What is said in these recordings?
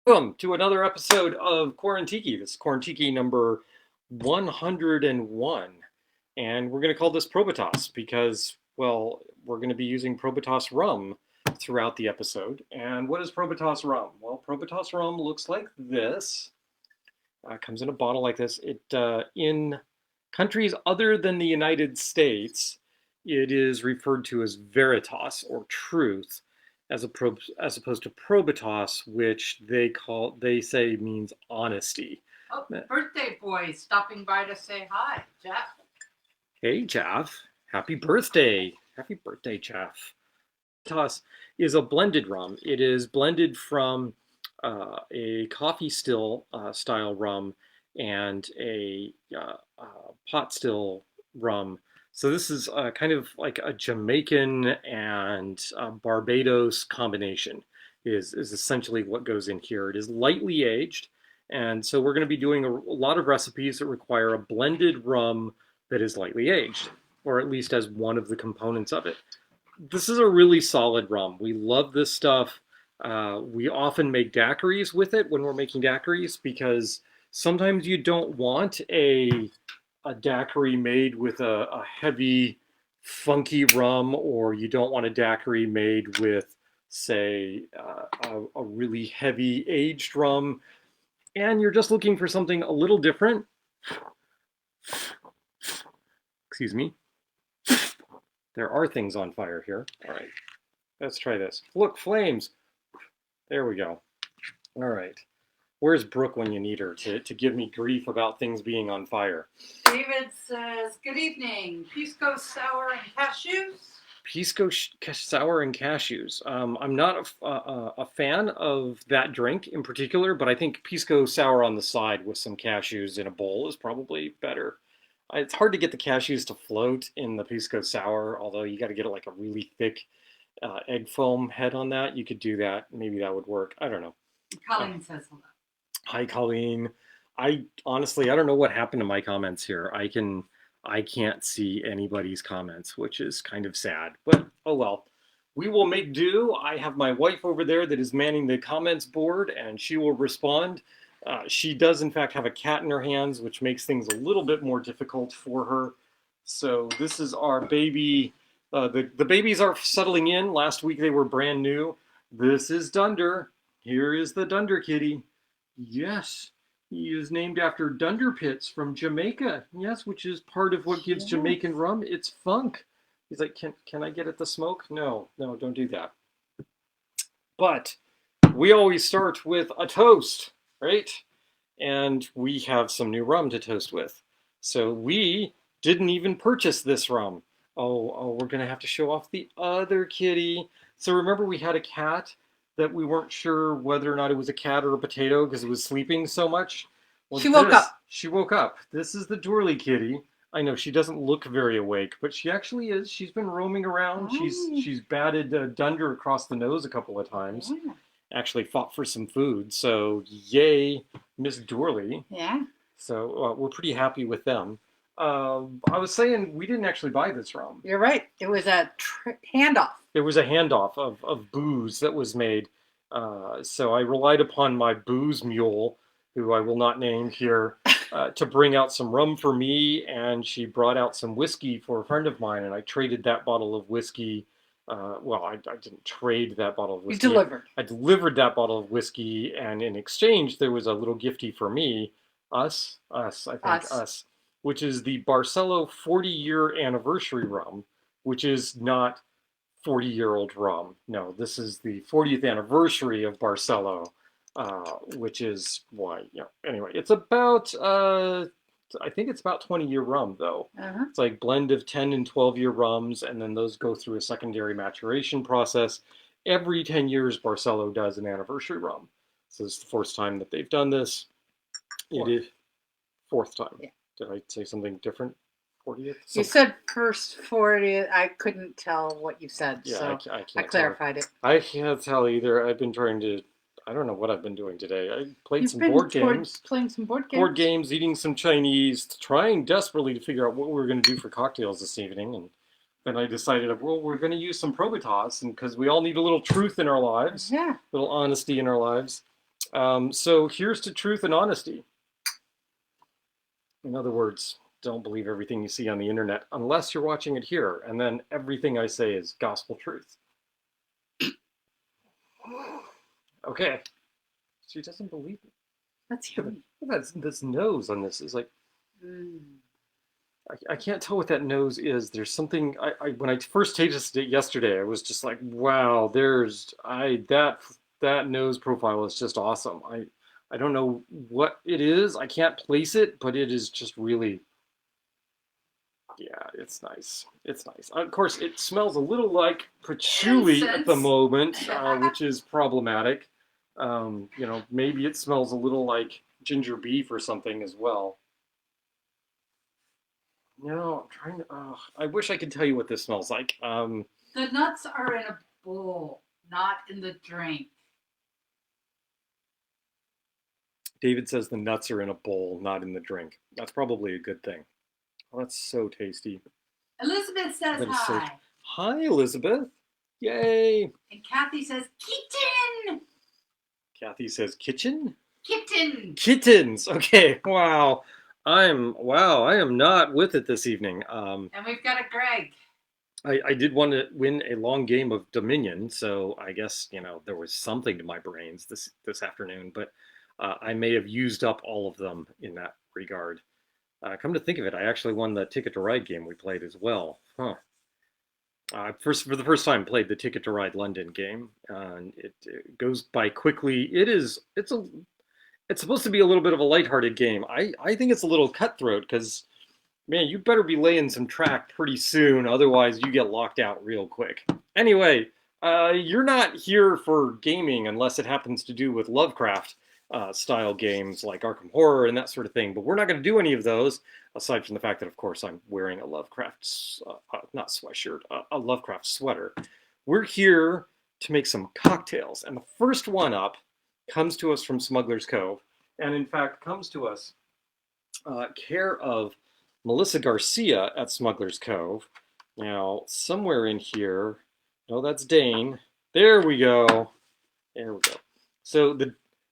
Welcome to another episode of Quarantiki. This is Quarantiki number 101. And we're going to call this Probitas because, well, we're going to be using Probitas rum throughout the episode. And what is Probitas rum? Well, Probitas rum looks like this. Comes in a bottle like this. In countries other than the United States, it is referred to as veritas or truth, as opposed to probitas, which they say means honesty. Oh, birthday boy stopping by to say hi, Jeff. Hey, Jeff. Happy birthday. Happy birthday, Jeff. Probitas is a blended rum. It is blended from a coffee still style rum and a pot still rum. So this is kind of like a Jamaican and Barbados combination is essentially what goes in here. It is lightly aged. And so we're going to be doing a lot of recipes that require a blended rum that is lightly aged, or at least as one of the components of it. This is a really solid rum. We love this stuff. We often make daiquiris with it when we're making daiquiris because sometimes you don't want a daiquiri made with a heavy, funky rum, or you don't want a daiquiri made with, say, a really heavy aged rum, and you're just looking for something a little different. Excuse me. There are things on fire here. All right, let's try this. Look, flames. There we go. All right. Where's Brooke when you need her to give me grief about things being on fire? David says, good evening. Pisco sour and cashews. Pisco sour and cashews. I'm not a fan of that drink in particular, but I think pisco sour on the side with some cashews in a bowl is probably better. It's hard to get the cashews to float in the pisco sour, although you got to get like a really thick egg foam head on that. You could do that. Maybe that would work. I don't know. Colleen says hello. Hi, Colleen. I honestly, I don't know what happened to my comments here. I can't see anybody's comments, which is kind of sad, but oh well. We will make do. I have my wife over there that is manning the comments board, and she will respond. She does, in fact, have a cat in her hands, which makes things a little bit more difficult for her. So this is our baby. The babies are settling in. Last week they were brand new. This is Dunder. Here is the Dunder kitty. Yes, he is named after Dunder Pits from Jamaica. Yes, which is part of what gives Jamaican rum its funk. He's like, can I get at the smoke? No, don't do that. But we always start with a toast, right? And we have some new rum to toast with. So we didn't even purchase this rum. Oh, we're gonna have to show off the other kitty. So remember we had a cat that we weren't sure whether or not it was a cat or a potato because it was sleeping so much. Well, she woke up. She woke up. This is the Doorly kitty. I know she doesn't look very awake, but she actually is. She's been roaming around. She's batted Dunder across the nose a couple of times. Yeah. Actually fought for some food. So yay, Miss Doorly. Yeah. So we're pretty happy with them. I was saying we didn't actually buy this rum. You're right. It was a handoff. It was a handoff of booze that was made. So I relied upon my booze mule, who I will not name here, to bring out some rum for me, and she brought out some whiskey for a friend of mine, and I traded that bottle of whiskey. Well, I didn't trade that bottle of whiskey. You delivered. I delivered that bottle of whiskey, and in exchange, there was a little gifty for me, us, which is the Barcelo 40-year anniversary rum, which is not 40-year-old rum. No, this is the 40th anniversary of Barcelo, which is why, yeah. Anyway, it's about, I think it's about 20-year rum, though. Uh-huh. It's like blend of 10 and 12-year rums, and then those go through a secondary maturation process. Every 10 years, Barcelo does an anniversary rum. So it's the fourth time that they've done this. It is fourth time. Yeah. Did I say something different? 40th? You said first 40th. I couldn't tell what you said, yeah, so I clarified it. I can't tell either. I've been trying to, I don't know what I've been doing today. I played some board games. Playing some board games? Board games, eating some Chinese, trying desperately to figure out what we were going to do for cocktails this evening. And then I decided, well, we're going to use some Probitas, and because we all need a little truth in our lives, yeah, a little honesty in our lives. So here's to truth and honesty. In other words, don't believe everything you see on the internet unless you're watching it here, and then everything I say is gospel truth. Okay. She doesn't believe me. That's yummy. This nose on this is like. I can't tell what that nose is. There's something. When I first tasted it yesterday, I was just like, wow. That nose profile is just awesome. I don't know what it is. I can't place it, but it is just really. Yeah, it's nice. It's nice. Of course, it smells a little like patchouli at the moment, which is problematic. Maybe it smells a little like ginger beef or something as well. No, I'm trying to. I wish I could tell you what this smells like. The nuts are in a bowl, not in the drink. David says the nuts are in a bowl, not in the drink. That's probably a good thing. Oh, that's so tasty. Elizabeth says hi. Hi, Elizabeth. Yay. And Kathy says kitten. Kathy says kitchen? Kitten. Kittens. Okay. Wow. I am not with it this evening. And we've got a Greg. I did want to win a long game of Dominion, so I guess there was something to my brains this afternoon, but I may have used up all of them in that regard. Come to think of it, I actually won the Ticket to Ride game we played as well. Huh. For the first time, played the Ticket to Ride London game, and it goes by quickly. It's supposed to be a little bit of a lighthearted game. I think it's a little cutthroat because, man, you better be laying some track pretty soon, otherwise you get locked out real quick. Anyway, you're not here for gaming unless it happens to do with Lovecraft style games like Arkham Horror and that sort of thing, but we're not going to do any of those, aside from the fact that, of course, I'm wearing a Lovecraft, not sweatshirt, a Lovecraft sweater. We're here to make some cocktails, and the first one up comes to us from Smuggler's Cove, and in fact comes to us care of Melissa Garcia at Smuggler's Cove. Now, somewhere in here, no, that's Dane. There we go. There we go.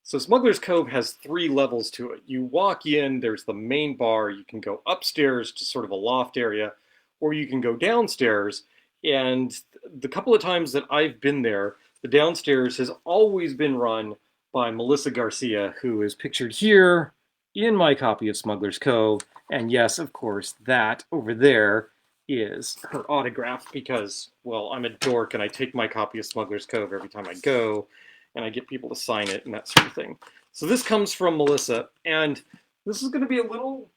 So Smuggler's Cove has 3 levels to it. You walk in, there's the main bar. You can go upstairs to sort of a loft area, or you can go downstairs. And the couple of times that I've been there, the downstairs has always been run by Melissa Garcia, who is pictured here in my copy of Smuggler's Cove. And yes, of course, that over there is her autograph because, well, I'm a dork and I take my copy of Smuggler's Cove every time I go and I get people to sign it and that sort of thing. So this comes from Melissa, and this is going to be a little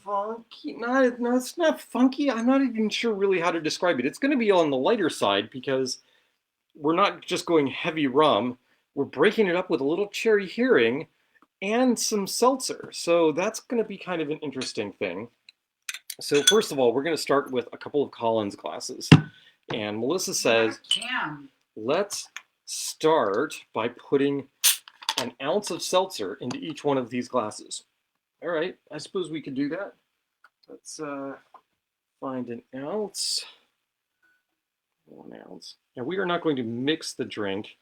funky. No, it's not funky. I'm not even sure really how to describe it. It's going to be on the lighter side because we're not just going heavy rum. We're breaking it up with a little cherry herring and some seltzer. So that's going to be kind of an interesting thing. So first of all, we're going to start with a couple of Collins glasses. And Melissa says, let's start by putting an ounce of seltzer into each one of these glasses. All right, I suppose we could do that. Let's find an ounce. 1 ounce. Now, we are not going to mix the drink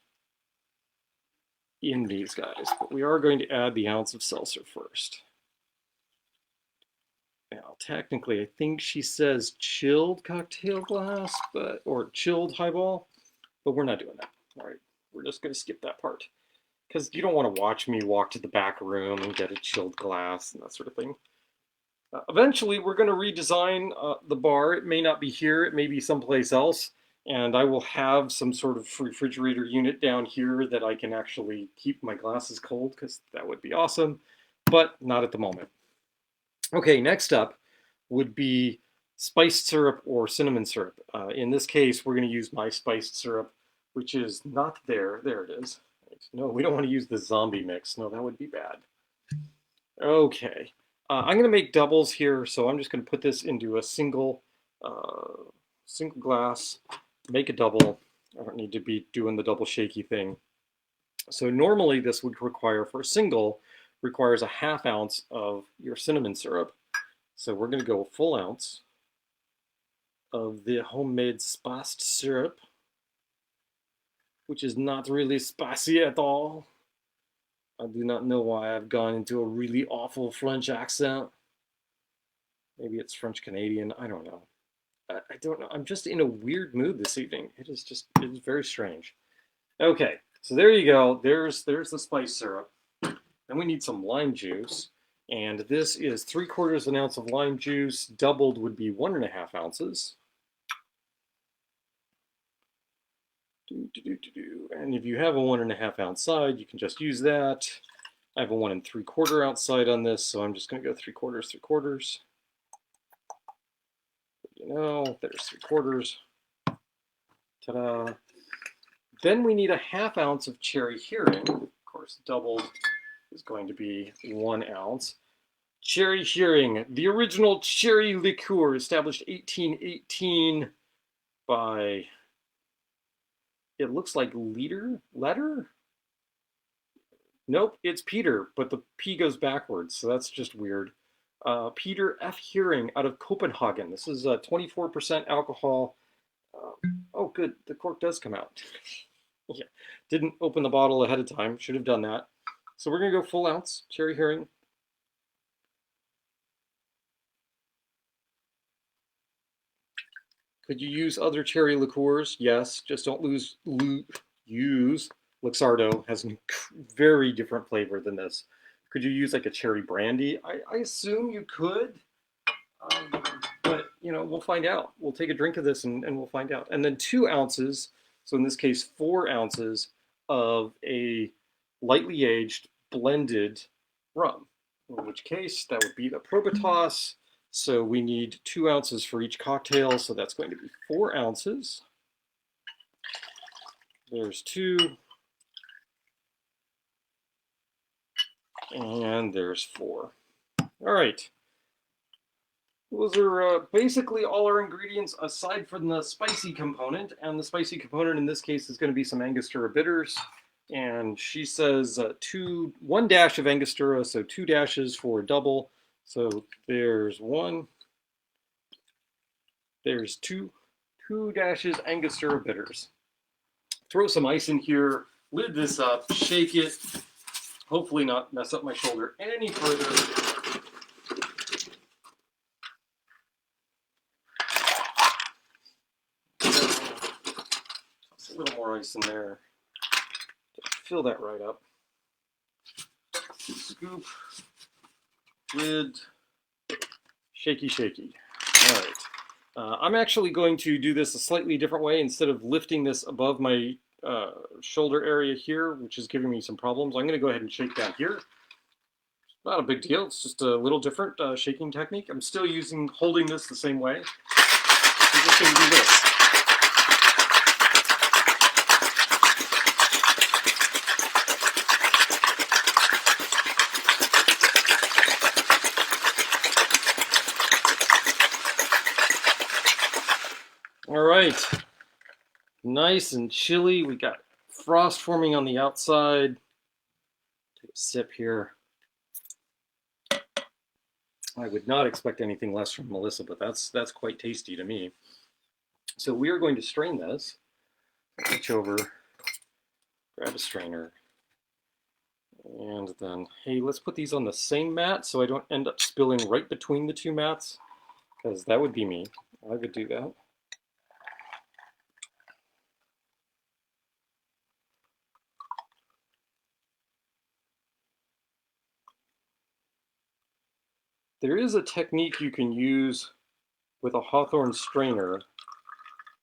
in these guys, but we are going to add the ounce of seltzer first. Now, technically, I think she says chilled cocktail glass, or chilled highball, but we're not doing that. All right, we're just going to skip that part because you don't want to watch me walk to the back room and get a chilled glass and that sort of thing. Eventually, we're going to redesign the bar. It may not be here. It may be someplace else. And I will have some sort of refrigerator unit down here that I can actually keep my glasses cold because that would be awesome, but not at the moment. Okay, next up would be spiced syrup or cinnamon syrup. In this case, we're going to use my spiced syrup, which is not there. There it is. No, we don't want to use the zombie mix. No, that would be bad. Okay. I'm going to make doubles here, so I'm just going to put this into a single glass, make a double. I don't need to be doing the double shaky thing. So normally this would require, for a single, requires a 1/2 ounce of your cinnamon syrup. So we're going to go a full ounce of the homemade spiced syrup, which is not really spicy at all. I do not know why I've gone into a really awful French accent. Maybe it's French Canadian. I don't know. I don't know. I'm just in a weird mood this evening. It is very strange. Okay, so there you go. There's the spice syrup. Then we need some lime juice. And this is 3/4 an ounce of lime juice. Doubled would be 1.5 ounces. And if you have a 1.5 ounce side, you can just use that. I have a 1 3/4 ounce side on this, so I'm just going to go 3/4. You know, there's 3/4. Ta-da. Then we need a 1/2 ounce of cherry hearing. Of course, doubled is going to be 1 ounce. Cherry hearing, the original cherry liqueur, established 1818 by, it looks like letter? Nope, it's Peter, but the P goes backwards, so that's just weird. Peter F. Hearing out of Copenhagen. This is 24% alcohol. Oh, good, the cork does come out. Yeah, didn't open the bottle ahead of time. Should have done that. So we're going to go full ounce cherry hearing. Could you use other cherry liqueurs? Yes, just don't use Luxardo. Has a very different flavor than this. Could you use like a cherry brandy? I assume you could, but you know, we'll find out. We'll take a drink of this and we'll find out. And then 2 ounces, so in this case 4 ounces of a lightly aged blended rum, in which case that would be the Probitas. So we need 2 ounces for each cocktail, so that's going to be 4 ounces. There's 2. And there's 4. All right. Those are basically all our ingredients aside from the spicy component. And the spicy component in this case is going to be some Angostura bitters. And she says 1 dash of Angostura, so 2 dashes for a double. So there's 1. There's 2 dashes Angostura bitters. Throw some ice in here, lid this up, shake it. Hopefully not mess up my shoulder any further. Toss a little more ice in there. Just fill that right up. Scoop. Lid. Shaky, shaky. All right. I'm actually going to do this a slightly different way. Instead of lifting this above my shoulder area here, which is giving me some problems, I'm going to go ahead and shake down here. Not a big deal. It's just a little different shaking technique. I'm still holding this the same way. I'm just going to do this. All right, nice and chilly. We got frost forming on the outside. Take a sip here. I would not expect anything less from Melissa, but that's quite tasty to me. So we are going to strain this. Reach over, grab a strainer, and then, hey, let's put these on the same mat so I don't end up spilling right between the 2 mats, because that would be me. I would do that. There is a technique you can use with a Hawthorne strainer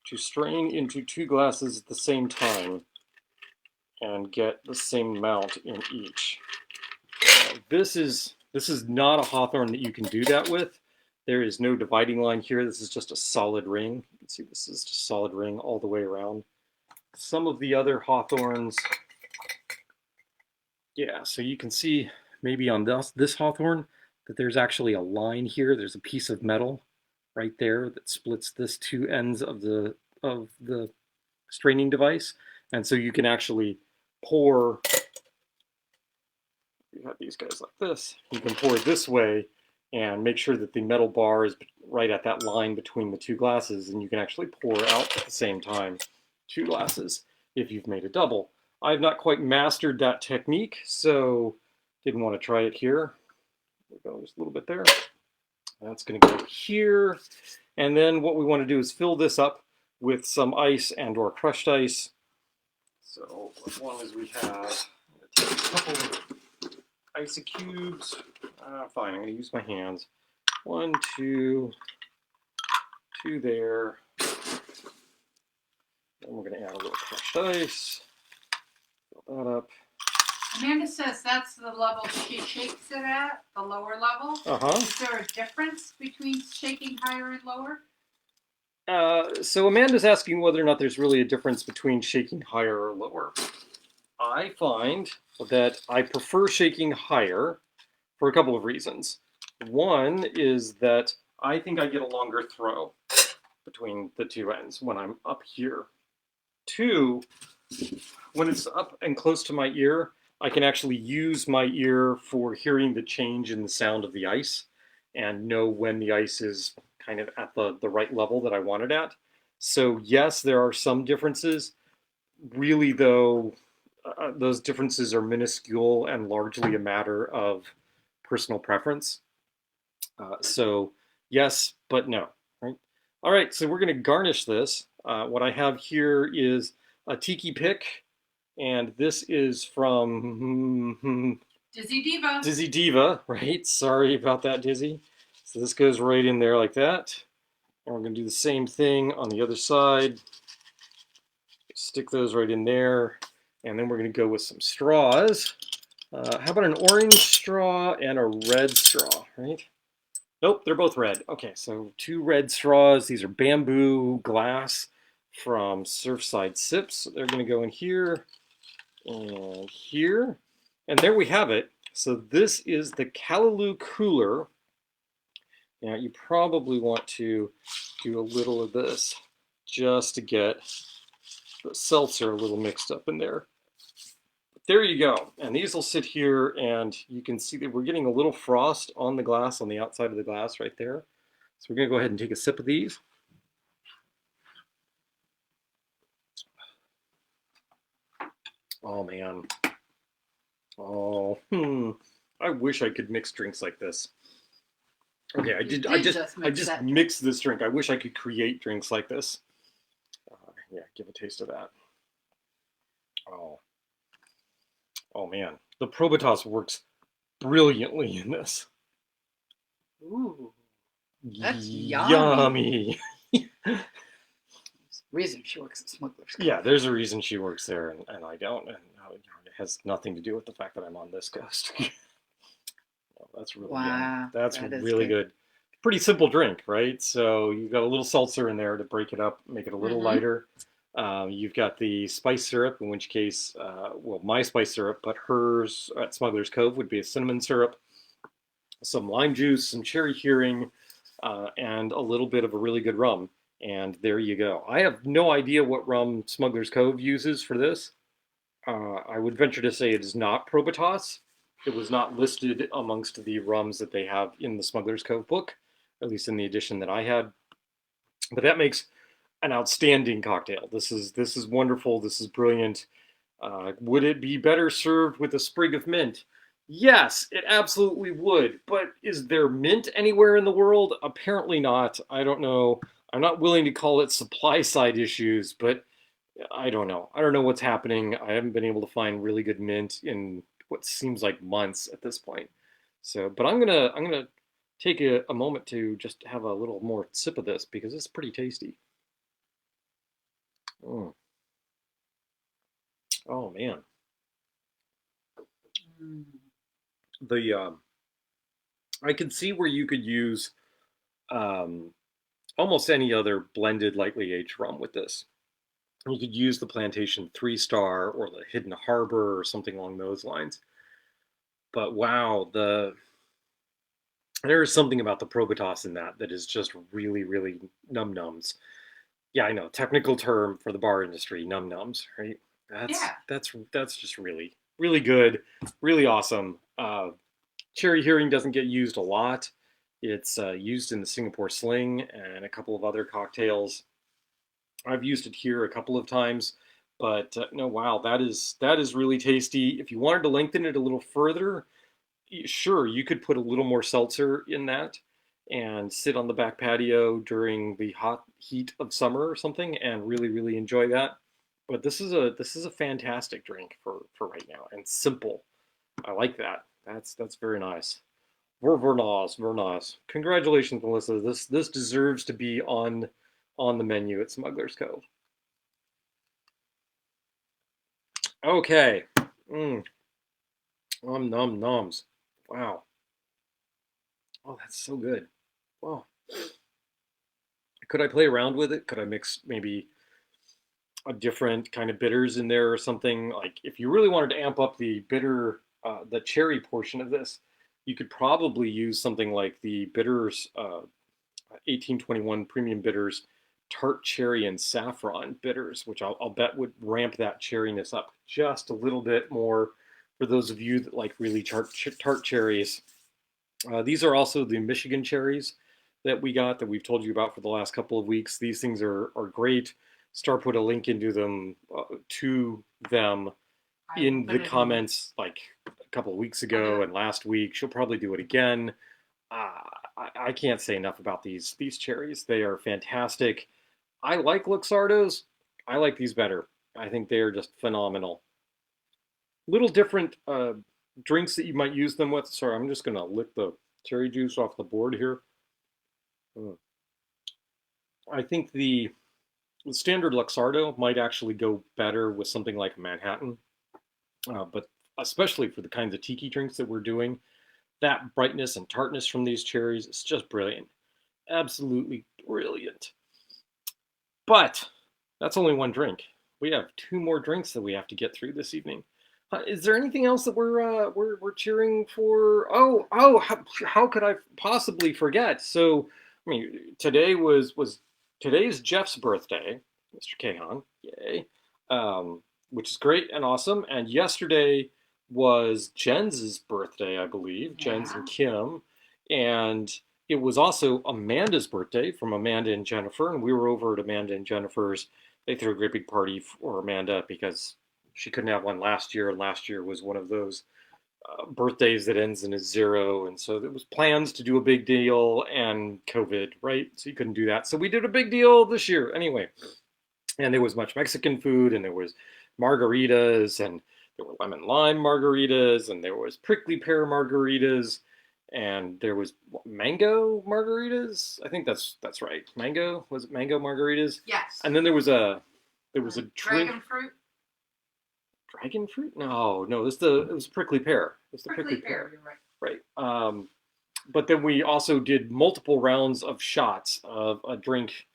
to strain into 2 glasses at the same time and get the same amount in each. This is not a Hawthorne that you can do that with. There is no dividing line here. This is just a solid ring. You can see this is just a solid ring all the way around. Some of the other Hawthorns, yeah, so you can see maybe on this Hawthorne that there's actually a line here. There's a piece of metal right there that splits this 2 ends of the straining device, and so you can actually pour. You have these guys like this. You can pour it this way and make sure that the metal bar is right at that line between the 2 glasses, and you can actually pour out at the same time 2 glasses if you've made a double. I've not quite mastered that technique, so didn't want to try it here. There we go, just a little bit there. That's going to go here. And then what we want to do is fill this up with some ice and or crushed ice. So as long as we have, I'm going to take a couple of icy cubes. Fine, I'm going to use my hands. 1, 2, 2 there. Then we're going to add a little crushed ice. Fill that up. Amanda says that's the level she shakes it at, the lower level. Is there a difference between shaking higher and lower? So Amanda's asking whether or not there's really a difference between shaking higher or lower. I find that I prefer shaking higher for a couple of reasons. One is that I think I get a longer throw between the two ends when I'm up here. Two, when it's up and close to my ear, I can actually use my ear for hearing the change in the sound of the ice and know when the ice is kind of at the right level that I want it at. So yes, there are some differences. Really though, those differences are minuscule and largely a matter of personal preference. So yes, but no. Right? All right, so we're going to garnish this. What I have here is a tiki pick, and this is from Dizzy Diva. Dizzy Diva, right? Sorry about that, Dizzy. So this goes right in there like that. And we're going to do the same thing on the other side. Stick those right in there. And then we're going to go with some straws. How about an orange straw and a red straw, right? Nope, they're both red. Okay, so 2 red straws. These are bamboo glass from Surfside Sips. So they're going to go in here and here. And there we have it. So this is the Callaloo cooler. Now you probably want to do a little of this just to get the seltzer a little mixed up in there. But there you go. And these will sit here, and you can see that we're getting a little frost on the glass, on the outside of the glass right there. So we're going to go ahead and take a sip of these. Oh man. Oh, I wish I could mix drinks like this. Okay, I just mixed this drink. I wish I could create drinks like this. Yeah, give a taste of that. Oh man, the Probitas works brilliantly in this. Ooh, that's yummy. Reason she works at Smuggler's Cove. Yeah, there's a reason she works there, and I don't, and it has nothing to do with the fact that I'm on this coast. That's really good. That's really good. Pretty simple drink, right? So you've got a little seltzer in there to break it up, make it a little lighter. You've got the spice syrup, in which case, well, my spice syrup, but hers at Smuggler's Cove would be a cinnamon syrup, some lime juice, some cherry hearing, and a little bit of a really good rum. And there you go. I have no idea what rum Smuggler's Cove uses for this. I would venture to say it is not Probitas. It was not listed amongst the rums that they have in the Smuggler's Cove book, at least in the edition that I had. But that makes an outstanding cocktail. This is wonderful. This is brilliant. Would it be better served with a sprig of mint? Yes, it absolutely would. But is there mint anywhere in the world? Apparently not. I don't know. I'm not willing to call it supply side issues, but I don't know. I don't know what's happening. I haven't been able to find really good mint in what seems like months at this point. So, but I'm gonna take a moment to just have a little more sip of this because it's pretty tasty. Mm. Oh man. The I can see where you could use almost any other blended lightly aged rum with this. You could use the Plantation 3-Star or the Hidden Harbor or something along those lines. But wow, there is something about the Probitas in that is just really, really num-nums. Yeah, I know, technical term for the bar industry, num-nums, right? That's just really, really good, really awesome. Cherry hearing doesn't get used a lot. It's used in the Singapore Sling and a couple of other cocktails. I've used it here a couple of times, But no, wow, that is really tasty. If you wanted to lengthen it a little further, sure, you could put a little more seltzer in that and sit on the back patio during the hot heat of summer or something and really, really enjoy that. But this is a fantastic drink for right now and simple. I like that. That's very nice. Very nice. Congratulations, Melissa. This deserves to be on the menu at Smuggler's Cove. Okay. Mm. Nom noms. Wow. Oh, that's so good. Wow. Could I play around with it? Could I mix maybe a different kind of bitters in there or something? Like if you really wanted to amp up the bitter, the cherry portion of this, you could probably use something like the bitters, 1821 premium bitters, tart cherry and saffron bitters, which I'll bet would ramp that cherryness up just a little bit more for those of you that like really tart cherries. These are also the Michigan cherries that we got that we've told you about for the last couple of weeks. These things are great. Star put a link into them to them in the comments like a couple of weeks ago and last week. She'll probably do it again. I can't say enough about these cherries. They are fantastic. I like Luxardos. I like these better. I think they are just phenomenal. Little different drinks that you might use them with. Sorry, I'm just gonna lick the cherry juice off the board here. I think the standard Luxardo might actually go better with something like Manhattan, but especially for the kinds of tiki drinks that we're doing, that brightness and tartness from these cherries is just brilliant. Absolutely brilliant. But that's only one drink. We have two more drinks that we have to get through this evening. Is there anything else that we're cheering for? How could I possibly forget? So, I mean, today's Jeff's birthday, Mr. Kahan, yay, which is great and awesome. And yesterday was Jens's birthday, I believe, Jens and Kim, and it was also Amanda's birthday from Amanda and Jennifer, and we were over at Amanda and Jennifer's. They threw a great big party for Amanda because she couldn't have one last year, and last year was one of those birthdays that ends in a zero, and so there was plans to do a big deal, and COVID, right? So you couldn't do that. So we did a big deal this year anyway, and there was much Mexican food, and there was margaritas, and there were lemon lime margaritas, and there was prickly pear margaritas, and there was mango margaritas. I think that's right. Mango, was it mango margaritas? Yes. And then there was a drink. Dragon fruit. Dragon fruit? No, it was prickly pear. It was the prickly pear. You're right. Right. But then we also did multiple rounds of shots of a drink.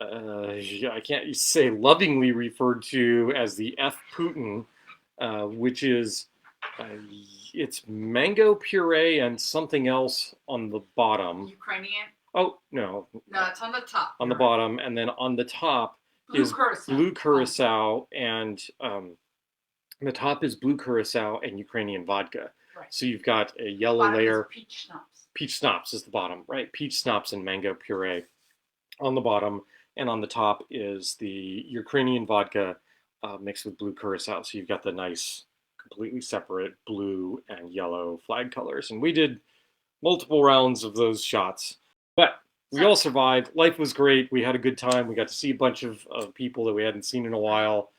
I can't say lovingly referred to as the F Putin, which is it's mango puree and something else on the bottom. Ukrainian. Oh no. No, it's on the top. On the bottom, and then on the top is blue curacao and the top is blue curacao and Ukrainian vodka. Right. So you've got a yellow layer. Peach schnapps. Peach schnapps is the bottom, right? Peach schnapps and mango puree on the bottom, and on the top is the Ukrainian vodka mixed with blue curacao. So you've got the nice, completely separate blue and yellow flag colors. And we did multiple rounds of those shots, but we all survived. Life was great. We had a good time. We got to see a bunch of people that we hadn't seen in a while.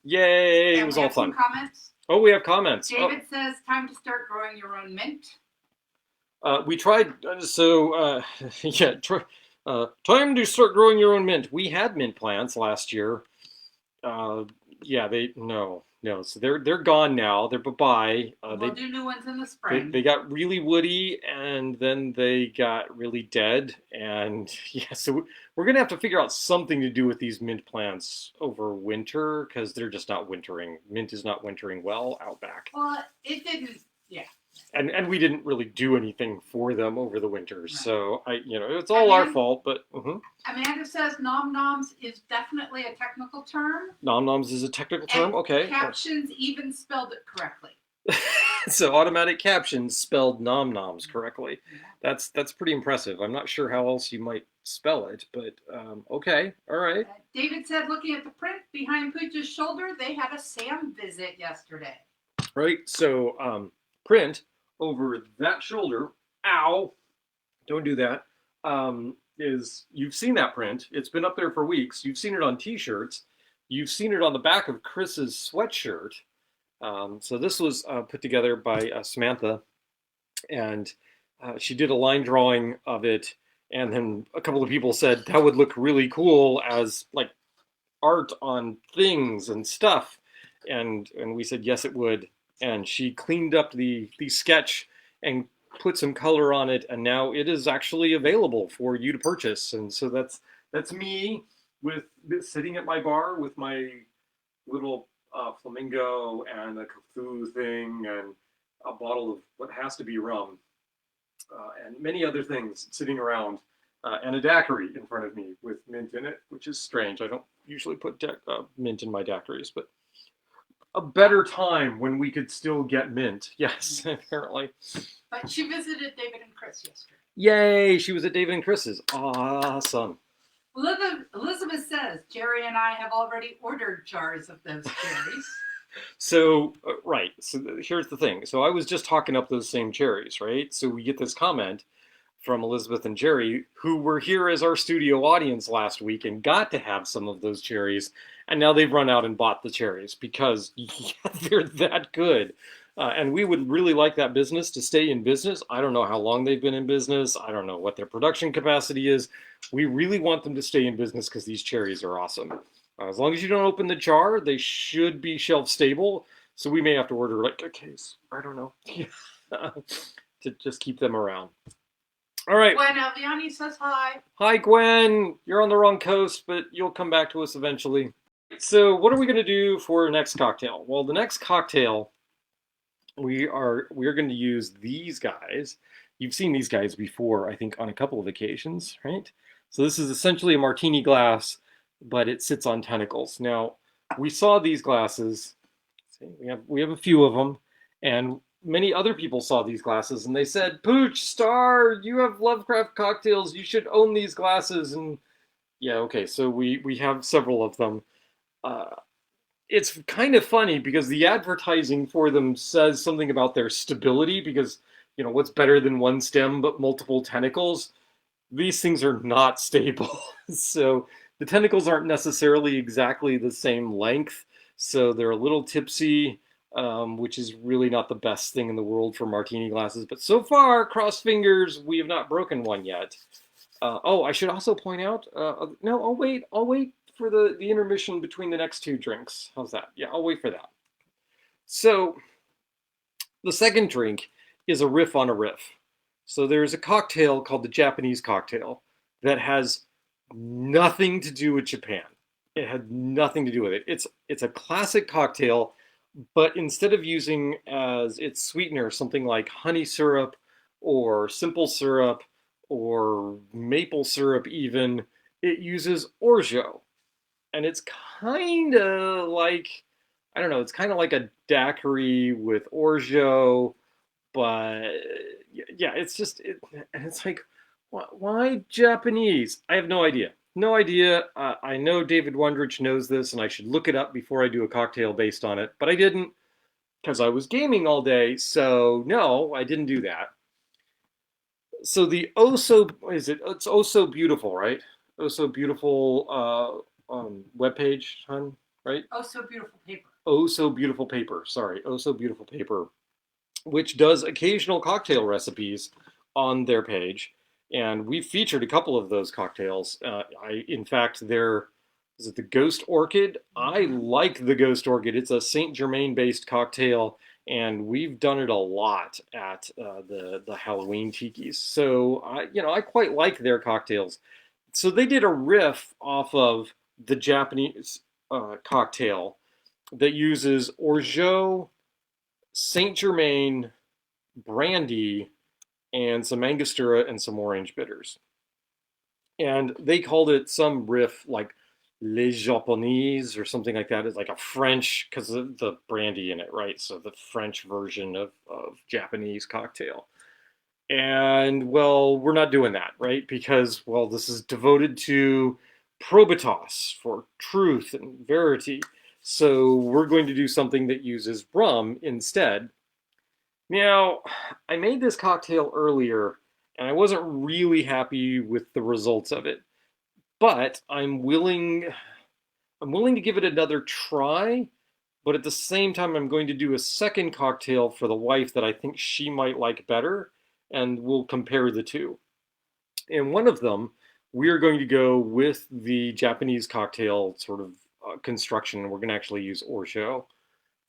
Yay! And it was all fun. Comments. Oh, we have comments. David says, time to start growing your own mint. We tried, time to start growing your own mint. We had mint plants last year. So they're gone now. They're bye-bye. We'll do new ones in the spring. They got really woody, and then they got really dead. And so we're gonna have to figure out something to do with these mint plants over winter because they're just not wintering. Mint is not wintering well out back. Well, it didn't. Yeah. And we didn't really do anything for them over the winter, so it's all our fault. But Amanda says nom noms is definitely a technical term. Nom noms is a technical term. Okay. Captions even spelled it correctly. So automatic captions spelled nom noms correctly. That's pretty impressive. I'm not sure how else you might spell it, but okay, all right. David said, looking at the print behind Pooch's shoulder, they had a Sam visit yesterday. Right. So print over that shoulder. Ow! Don't do that. Is you've seen that print? It's been up there for weeks. You've seen it on T-shirts. You've seen it on the back of Chris's sweatshirt. So this was put together by Samantha, and she did a line drawing of it. And then a couple of people said that would look really cool as like art on things and stuff, and we said yes, it would. And she cleaned up the sketch and put some color on it, and now it is actually available for you to purchase. And so that's me with sitting at my bar with my little flamingo and a Cthulhu thing and a bottle of what has to be rum and many other things sitting around and a daiquiri in front of me with mint in it, which is strange. I don't usually put mint in my daiquiris, but a better time when we could still get mint. Yes, apparently. But she visited David and Chris yesterday. Yay! She was at David and Chris's. Awesome. Elizabeth says, Jerry and I have already ordered jars of those cherries. So, right. So here's the thing. So I was just talking up those same cherries, right? So we get this comment from Elizabeth and Jerry, who were here as our studio audience last week and got to have some of those cherries. And now they've run out and bought the cherries because they're that good. And we would really like that business to stay in business. I don't know how long they've been in business. I don't know what their production capacity is. We really want them to stay in business because these cherries are awesome. As long as you don't open the jar, they should be shelf stable. So we may have to order like a case. I don't know. To just keep them around. All right. Gwen Alviani says hi. Hi, Gwen. You're on the wrong coast, but you'll come back to us eventually. So what are we going to do for our next cocktail? Well, the next cocktail, we are going to use these guys. You've seen these guys before, I think, on a couple of occasions, right? So this is essentially a martini glass, but it sits on tentacles. Now, we saw these glasses. We have a few of them, and many other people saw these glasses, and they said, "Pooch, Star, you have Lovecraft cocktails. You should own these glasses." And yeah, okay, so we have several of them. It's kind of funny because the advertising for them says something about their stability because, you know, what's better than one stem but multiple tentacles? These things are not stable. So the tentacles aren't necessarily exactly the same length, so they're a little tipsy, which is really not the best thing in the world for martini glasses. But so far, cross fingers, we have not broken one yet. Oh, I should also point out, no, I'll wait for the intermission between the next two drinks. How's that? Yeah, I'll wait for that. So the second drink is a riff on a riff. So there's a cocktail called the Japanese cocktail that has nothing to do with Japan. It had nothing to do with it. It's a classic cocktail, but instead of using as its sweetener something like honey syrup or simple syrup or maple syrup even, it uses orgeat. And it's kind of like, I don't know, it's kind of like a daiquiri with orgeat, but yeah, it's just, and it's like, why Japanese? I have no idea. No idea. I know David Wondrich knows this, and I should look it up before I do a cocktail based on it, but I didn't because I was gaming all day. So no, I didn't do that. So the oh so is it? It's oh so beautiful, right? Oh so beautiful webpage, hon, right? Oh, so beautiful paper. Oh so beautiful paper. Sorry, oh so beautiful paper, which does occasional cocktail recipes on their page, and we've featured a couple of those cocktails. In fact, is it the Ghost Orchid? I like the Ghost Orchid. It's a Saint Germain based cocktail, and we've done it a lot at the Halloween tiki's. So I quite like their cocktails. So they did a riff off of the Japanese cocktail that uses orgeat, Saint Germain, brandy, and some Angostura and some orange bitters. And they called it some riff like Les Japonais or something like that. It's like a French, because of the brandy in it, right? So the French version of Japanese cocktail. And well, we're not doing that, right? Because, well, this is devoted to Probitas for truth and verity. So we're going to do something that uses rum instead. Now, I made this cocktail earlier and I wasn't really happy with the results of it, but I'm willing to give it another try, but at the same time I'm going to do a second cocktail for the wife that I think she might like better, and we'll compare the two. In one of them, we are going to go with the Japanese cocktail sort of construction. We're going to actually use orgeat.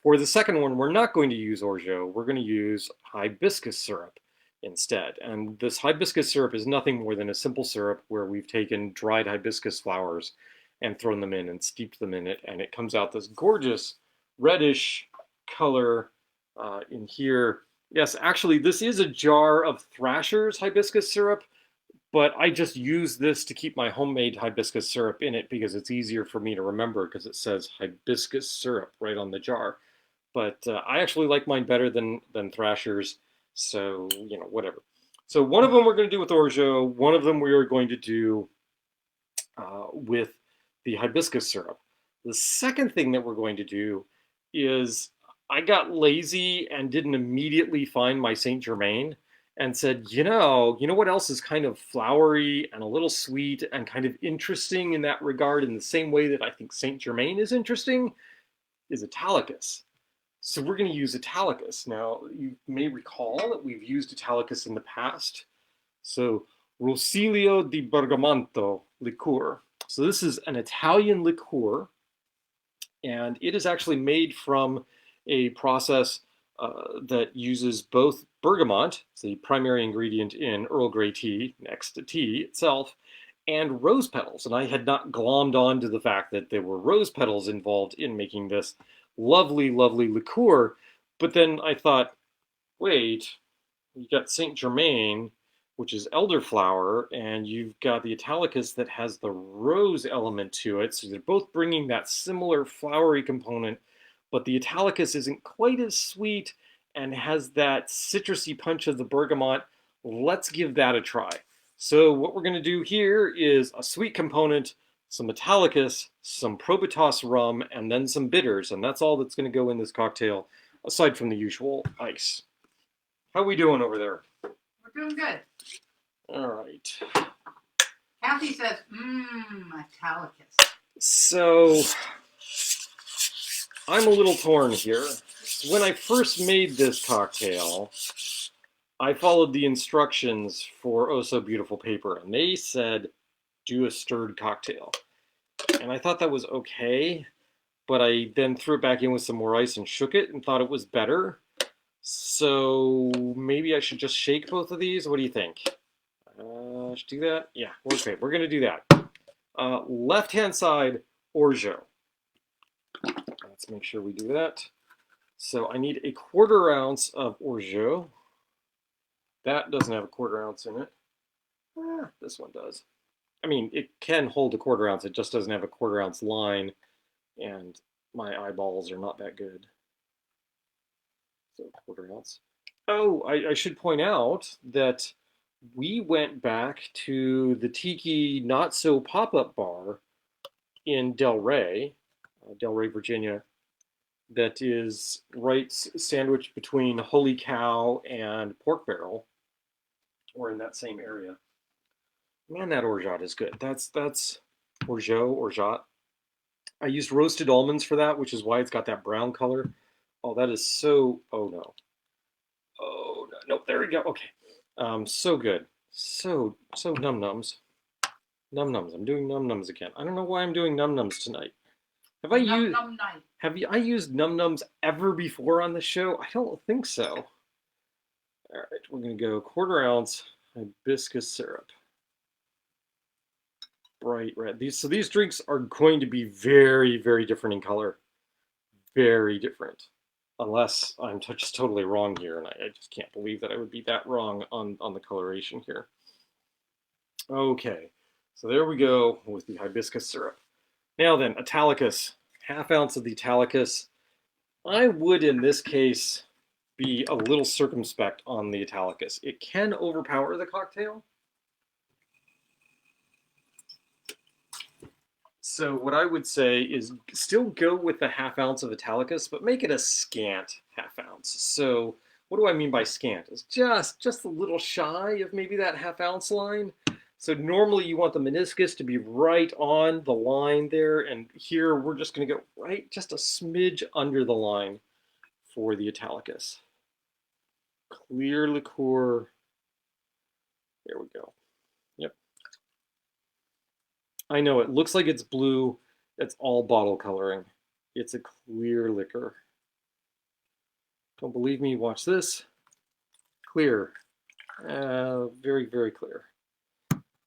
For the second one, we're not going to use orgeat. We're going to use hibiscus syrup instead. And this hibiscus syrup is nothing more than a simple syrup where we've taken dried hibiscus flowers and thrown them in and steeped them in it. And it comes out this gorgeous reddish color in here. Yes, actually, this is a jar of Thrasher's hibiscus syrup, but I just use this to keep my homemade hibiscus syrup in it because it's easier for me to remember because it says hibiscus syrup right on the jar. But I actually like mine better than Thrasher's, so whatever. So one of them we're going to do with orgeat. One of them we are going to do with the hibiscus syrup. The second thing that we're going to do is I got lazy and didn't immediately find my Saint Germain and said, you know what else is kind of flowery and a little sweet and kind of interesting in that regard, in the same way that I think Saint Germain is interesting, is Italicus. So we're going to use Italicus. Now, you may recall that we've used Italicus in the past. So, Rosilio di Bergamonte liqueur. So this is an Italian liqueur, and it is actually made from a process that uses both bergamot, the primary ingredient in Earl Grey tea, next to tea itself, and rose petals. And I had not glommed on to the fact that there were rose petals involved in making this lovely, lovely liqueur. But then I thought, wait, you got Saint Germain, which is elderflower, and you've got the Italicus that has the rose element to it. So they're both bringing that similar flowery component, but the Italicus isn't quite as sweet and has that citrusy punch of the bergamot. Let's give that a try. So what we're going to do here is a sweet component, some Italicus, some Probitas rum, and then some bitters, and that's all that's going to go in this cocktail, aside from the usual ice. How we doing over there? We're doing good. All right. Kathy says, Italicus. So I'm a little torn here. When I first made this cocktail, I followed the instructions for Oh So Beautiful Paper, and they said do a stirred cocktail. And I thought that was okay, but I then threw it back in with some more ice and shook it and thought it was better. So maybe I should just shake both of these. What do you think? Should do that? Yeah, okay, we're going to do that. Left-hand side, orgeat. Let's make sure we do that. So I need a 1/4 ounce of orgeat. That doesn't have a 1/4 ounce in it. This one does. I mean, it can hold a 1/4 ounce. It just doesn't have a 1/4 ounce line, and my eyeballs are not that good. So 1/4 ounce. Oh, I should point out that we went back to the Tiki Not So pop-up bar in Delray, Virginia, that is right sandwiched between Holy Cow and Pork Barrel, or in that same area. Man, that orgeat is good. That's orgeat. I used roasted almonds for that, which is why it's got that brown color. Oh, that is so. Oh no. Oh no. No, there we go. Okay. So good. So num nums. Num nums. I'm doing num nums again. I don't know why I'm doing num nums tonight. Have I used I used num nums ever before on the show? I don't think so. All right, we're gonna go 1/4 ounce hibiscus syrup. Bright red. These drinks are going to be very, very different in color. Very different. Unless I'm just totally wrong here, and I just can't believe that I would be that wrong on the coloration here. Okay, so there we go with the hibiscus syrup. Now then, Italicus. Half ounce of the Italicus. I would, in this case, be a little circumspect on the Italicus. It can overpower the cocktail. So what I would say is still go with the half ounce of Italicus, but make it a scant half ounce. So what do I mean by scant? It's just a little shy of maybe that half ounce line. So normally you want the meniscus to be right on the line there, and here we're just going to go right just a smidge under the line for the Italicus. Clear liqueur. There we go. Yep. I know it looks like it's blue. It's all bottle coloring. It's a clear liquor. Don't believe me? Watch this. Clear. Very, very clear.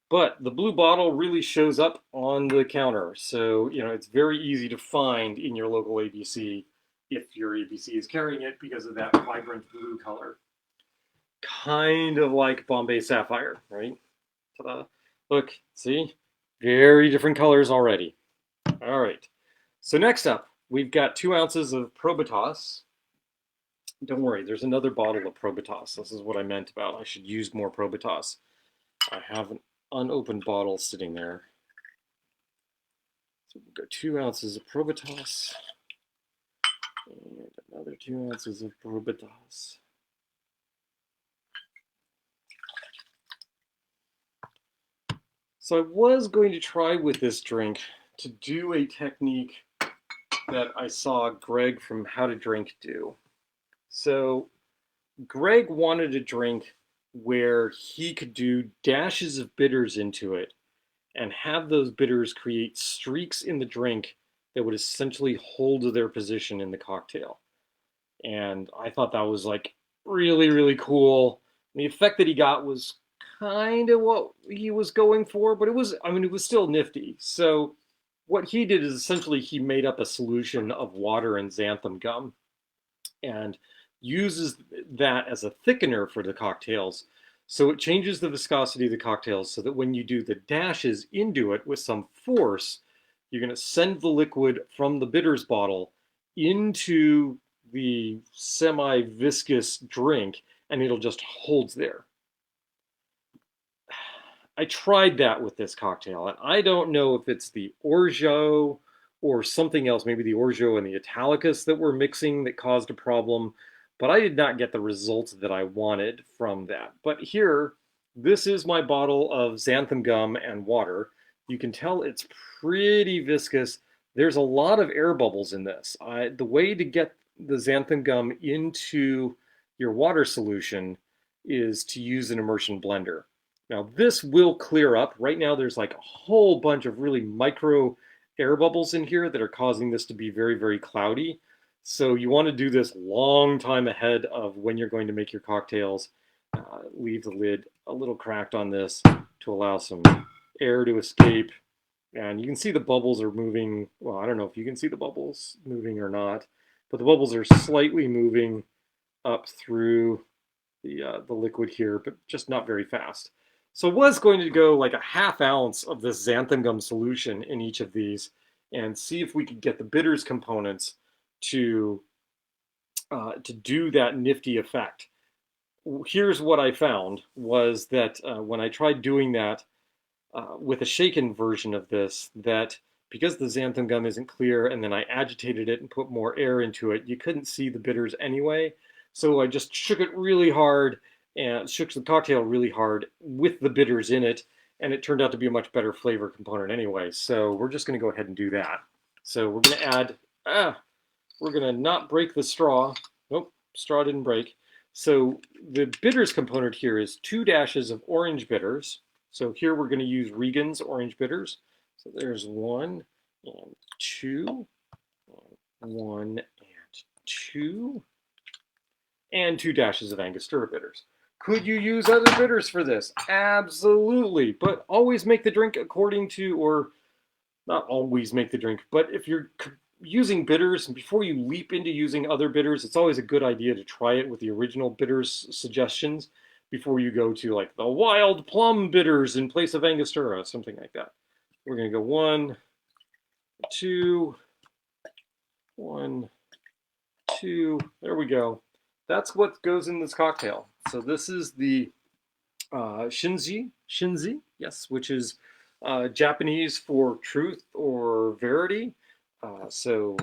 But the blue bottle really shows up on the counter. So, you know, it's very easy to find in your local ABC if your ABC is carrying it because of that vibrant blue color. Kind of like Bombay Sapphire, right? Ta-da. Look, see? Very different colors already. All right. So next up, we've got 2 ounces of Probitas. Don't worry, there's another bottle of Probitas. This is what I meant about I should use more Probitas. I have an unopened bottle sitting there. So we've got 2 ounces of Probitas and another 2 ounces of Probitas. So I was going to try with this drink to do a technique that I saw Greg from How to Drink do. So Greg wanted a drink where he could do dashes of bitters into it and have those bitters create streaks in the drink that would essentially hold their position in the cocktail. And I thought that was like really, really cool. And the effect that he got was kind of what he was going for, but it was, I mean, it was still nifty. So what he did is essentially he made up a solution of water and xanthan gum and uses that as a thickener for the cocktails. So it changes the viscosity of the cocktails so that when you do the dashes into it with some force, you're going to send the liquid from the bitters bottle into the semi-viscous drink, and it'll just hold there. I tried that with this cocktail, and I don't know if it's the orgeat or something else, maybe the orgeat and the Italicus that were mixing that caused a problem, but I did not get the results that I wanted from that. But here, this is my bottle of xanthan gum and water. You can tell it's pretty viscous. There's a lot of air bubbles in this. The way to get the xanthan gum into your water solution is to use an immersion blender. Now this will clear up. Right now there's like a whole bunch of really micro air bubbles in here that are causing this to be very, very cloudy. So you want to do this long time ahead of when you're going to make your cocktails. Leave the lid a little cracked on this to allow some air to escape. And you can see the bubbles are moving. Well, I don't know if you can see the bubbles moving or not, but the bubbles are slightly moving up through the liquid here, but just not very fast. So I was going to go like a half ounce of this xanthan gum solution in each of these and see if we could get the bitters components to do that nifty effect. Here's what I found was that when I tried doing that with a shaken version of this, that because the xanthan gum isn't clear and then I agitated it and put more air into it, you couldn't see the bitters anyway. So I just shook it really hard and shook the cocktail really hard with the bitters in it, and it turned out to be a much better flavor component anyway. So we're just going to go ahead and do that. So we're going to add, we're going to not break the straw. Nope, straw didn't break. So the bitters component here is 2 dashes of orange bitters. So here we're going to use Regan's orange bitters. So there's 1 and 2, 1 and 2, and 2 dashes of Angostura bitters. Could you use other bitters for this? Absolutely, but always make the drink according to, or not always make the drink, but if you're using bitters, and before you leap into using other bitters, it's always a good idea to try it with the original bitters suggestions before you go to like the wild plum bitters in place of Angostura, something like that. We're going to go 1 2, 1, 2. There we go. That's what goes in this cocktail. So this is the Shinri, yes, which is Japanese for truth or verity. So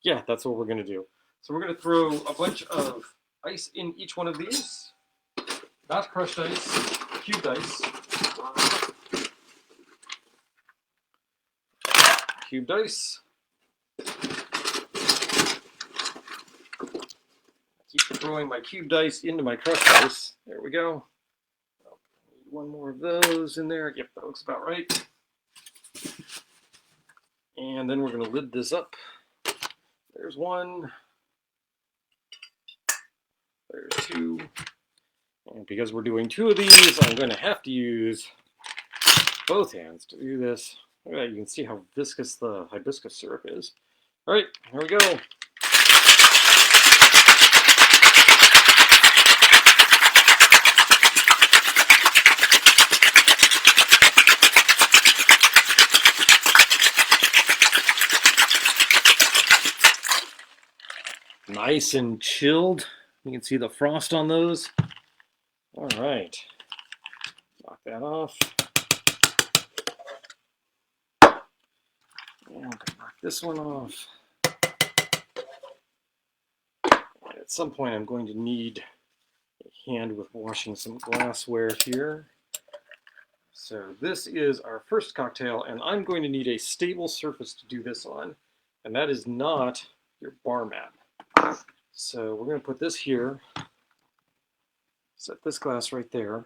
yeah, that's what we're gonna do. So we're gonna throw a bunch of ice in each one of these. Not crushed ice, cubed ice. Cubed ice. Keep throwing my cubed ice into my crushed ice. There we go. One more of those in there. Yep, that looks about right. And then we're going to lid this up. There's one. There's two. And because we're doing 2 of these, I'm going to have to use both hands to do this. Look at that, you can see how viscous the hibiscus syrup is. All right, here we go. Nice and chilled. You can see the frost on those. All right, knock that off. And I'm gonna knock this one off. And at some point, I'm going to need a hand with washing some glassware here. So this is our first cocktail, and I'm going to need a stable surface to do this on, and that is not your bar mat. So we're going to put this here, set this glass right there,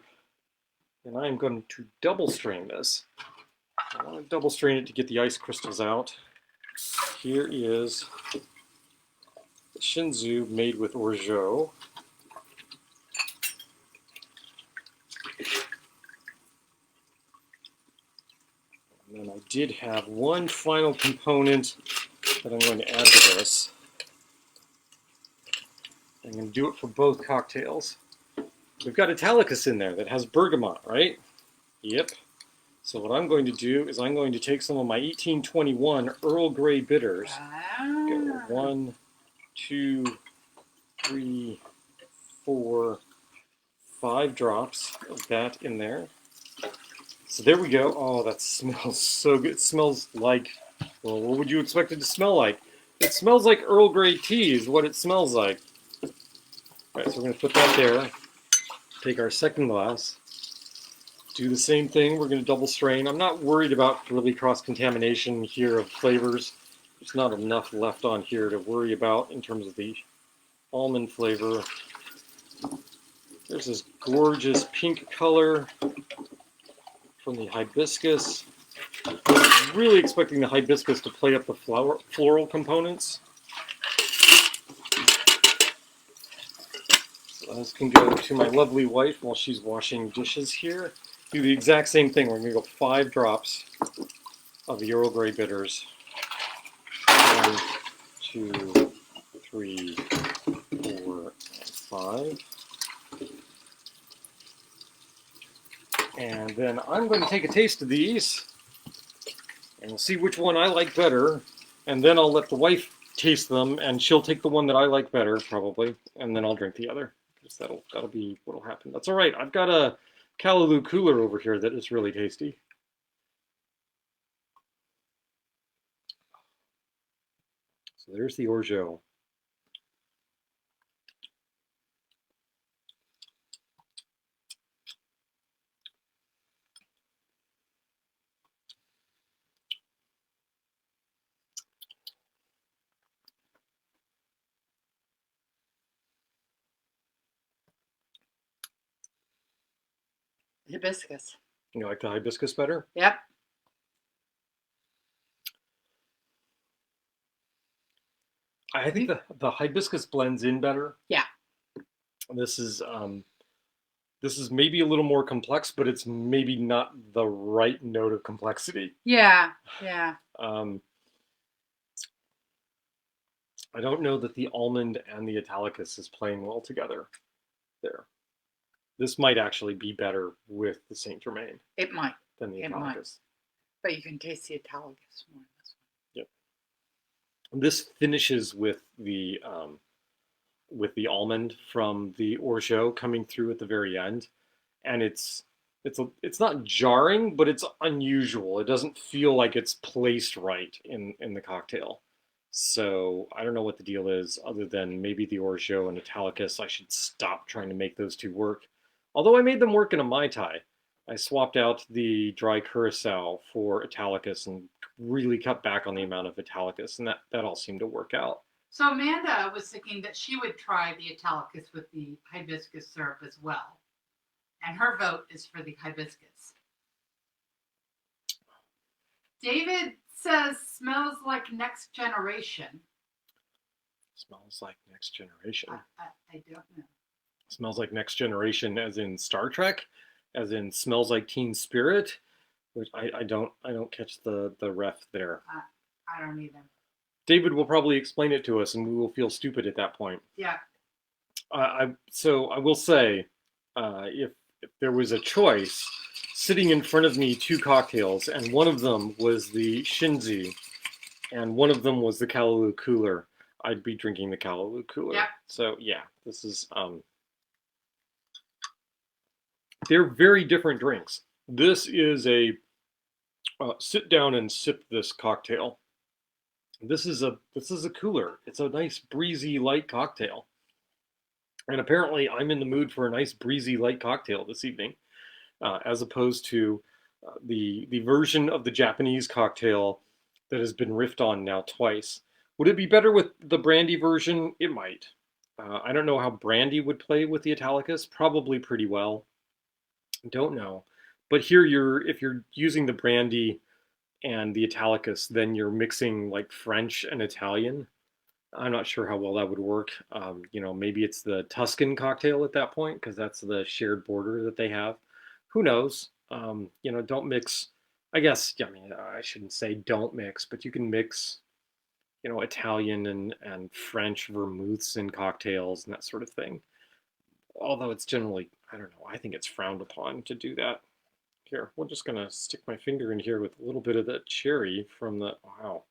and I'm going to double strain this. I want to double strain it to get the ice crystals out. Here is the Shinzu made with orgeat. And then I did have one final component that I'm going to add to this. I'm going to do it for both cocktails. We've got Italicus in there that has bergamot, right? Yep. So what I'm going to do is I'm going to take some of my 1821 Earl Grey bitters. Go 1, 2, 3, 4, 5 drops of that in there. So there we go. Oh, that smells so good. It smells like, well, what would you expect it to smell like? It smells like Earl Grey tea is what it smells like. All right, so we're going to put that there. Take our second glass. Do the same thing. We're going to double strain. I'm not worried about really cross-contamination here of flavors. There's not enough left on here to worry about in terms of the almond flavor. There's this gorgeous pink color from the hibiscus. I'm really expecting the hibiscus to play up the floral components. So this can go to my lovely wife while she's washing dishes here. Do the exact same thing. We're going to go 5 drops of the Earl Grey bitters. 1, 2, 3, 4, and 5. And then I'm going to take a taste of these and see which one I like better. And then I'll let the wife taste them, and she'll take the one that I like better, probably, and then I'll drink the other. Because that'll be what'll happen. That's all right. I've got a Callaloo cooler over here that is really tasty. So there's the orgeat. Hibiscus. You like the hibiscus better? Yep. I think the hibiscus blends in better. Yeah. This is maybe a little more complex, but it's maybe not the right note of complexity. Yeah. Yeah. I don't know that the almond and the Italicus is playing well together there. This might actually be better with the Saint Germain. It might. Than the Italicus. But you can taste the Italicus more in this This finishes with the almond from the orgeat coming through at the very end, and it's not jarring, but it's unusual. It doesn't feel like it's placed right in the cocktail. So I don't know what the deal is, other than maybe the orgeat and Italicus. I should stop trying to make those two work. Although I made them work in a Mai Tai. I swapped out the dry curacao for Italicus and really cut back on the amount of Italicus, and that all seemed to work out. So Amanda was thinking that she would try the Italicus with the hibiscus syrup as well. And her vote is for the hibiscus. David says smells like next generation. Smells like next generation. I don't know. Smells like next generation as in Star Trek, as in smells like Teen Spirit, which I don't catch the ref there. I don't either. David will probably explain it to us, and we will feel stupid at that point. Yeah. So I will say, if there was a choice, sitting in front of me two cocktails, and one of them was the Shinri, and one of them was the Callaloo Cooler, I'd be drinking the Callaloo Cooler. Yeah. So yeah, this is they're very different drinks. This is a sit down and sip this cocktail. This is a cooler. It's a nice breezy light cocktail. And apparently I'm in the mood for a nice breezy light cocktail this evening, as opposed to the version of the Japanese cocktail that has been riffed on now twice. Would it be better with the brandy version? It might. I don't know how brandy would play with the Italicus. Probably pretty well. Don't know. But here if you're using the brandy and the Italicus, then you're mixing like French and Italian. I'm not sure how well that would work. Maybe it's the Tuscan cocktail at that point, because that's the shared border that they have. Who knows? Don't mix. I guess, I shouldn't say don't mix, but you can mix, Italian and French vermouths in cocktails and that sort of thing. Although it's generally, I don't know, I think it's frowned upon to do that. Here, we're just gonna stick my finger in here with a little bit of the cherry from wow.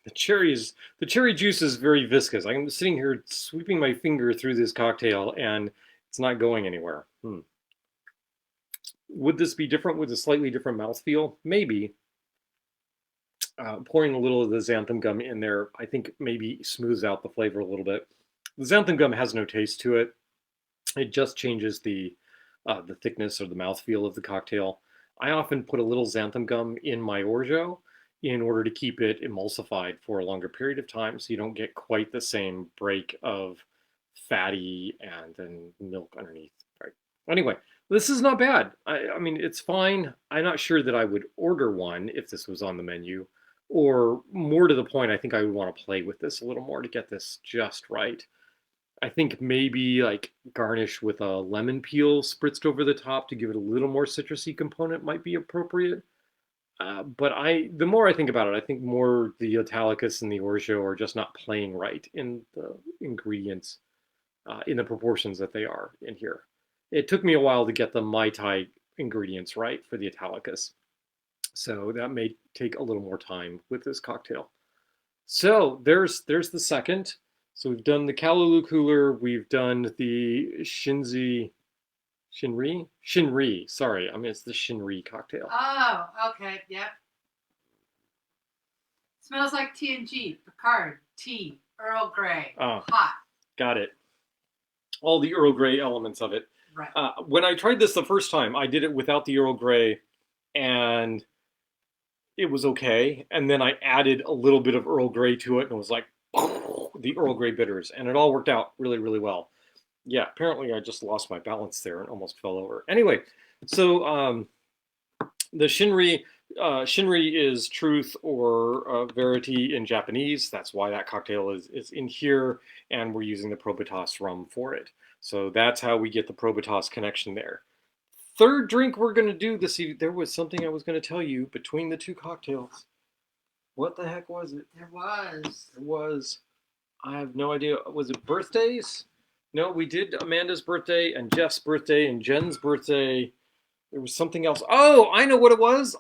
The cherry juice is very viscous. I'm sitting here sweeping my finger through this cocktail and it's not going anywhere. Would this be different with a slightly different mouthfeel? Maybe. Pouring a little of the xanthan gum in there, I think maybe smooths out the flavor a little bit. The xanthan gum has no taste to it. It just changes the thickness or the mouthfeel of the cocktail. I often put a little xanthan gum in my orgeat in order to keep it emulsified for a longer period of time, so you don't get quite the same break of fatty and then milk underneath. Right. Anyway, this is not bad. I mean, it's fine. I'm not sure that I would order one if this was on the menu, or more to the point, I think I would want to play with this a little more to get this just right. I think maybe like garnish with a lemon peel spritzed over the top to give it a little more citrusy component might be appropriate. But the more I think about it, I think more the Italicus and the orgeat are just not playing right in the ingredients, in the proportions that they are in here. It took me a while to get the Mai Tai ingredients right for the Italicus, so that may take a little more time with this cocktail. So there's the second. So we've done the Callaloo Cooler, we've done the Shinri. Sorry, I mean it's the Shinri cocktail. Oh, okay, yep. Smells like TNG, Picard, tea, Earl Grey, hot. Got it. All the Earl Grey elements of it. Right. When I tried this the first time, I did it without the Earl Grey, and it was okay. And then I added a little bit of Earl Grey to it, and it was like the Earl Grey bitters, and it all worked out really, really well. Yeah, apparently I just lost my balance there and almost fell over. Anyway, so the Shinri is truth or verity in Japanese. That's why that cocktail is in here, and we're using the Probitas rum for it. So that's how we get the Probitas connection there. Third drink we're going to do this evening, there was something I was going to tell you between the two cocktails. What the heck was it? There was. I have no idea. Was it birthdays? No, we did Amanda's birthday and Jeff's birthday and Jen's birthday. There was something else. Oh, I know what it was.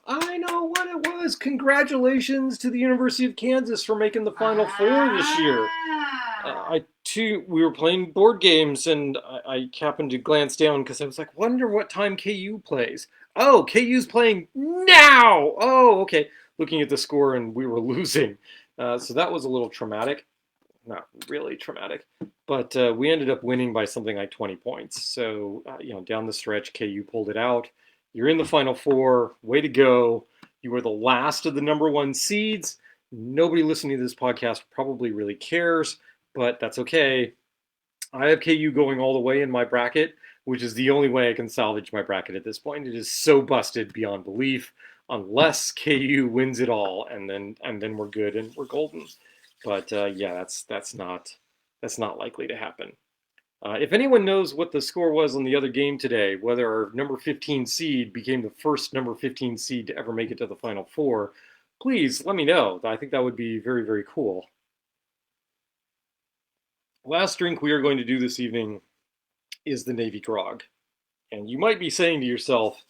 was congratulations to the University of Kansas for making the Final Four this year. We were playing board games, and I happened to glance down because I was like, wonder what time KU plays. Oh, KU's playing now. Oh, okay. Looking at the score, and we were losing, so that was a little traumatic. Not really traumatic, but we ended up winning by something like 20 points. So down the stretch, KU pulled it out. You're in the Final Four. Way to go! You were the last of the number one seeds. Nobody listening to this podcast probably really cares, but that's okay. I have KU going all the way in my bracket, which is the only way I can salvage my bracket at this point. It is so busted beyond belief, unless KU wins it all, and then we're good and we're golden. But yeah, that's not likely to happen. If anyone knows what the score was on the other game today, whether our number 15 seed became the first number 15 seed to ever make it to the Final Four, please let me know. I think that would be very, very cool. Last drink we are going to do this evening is the Navy Grog. And you might be saying to yourself,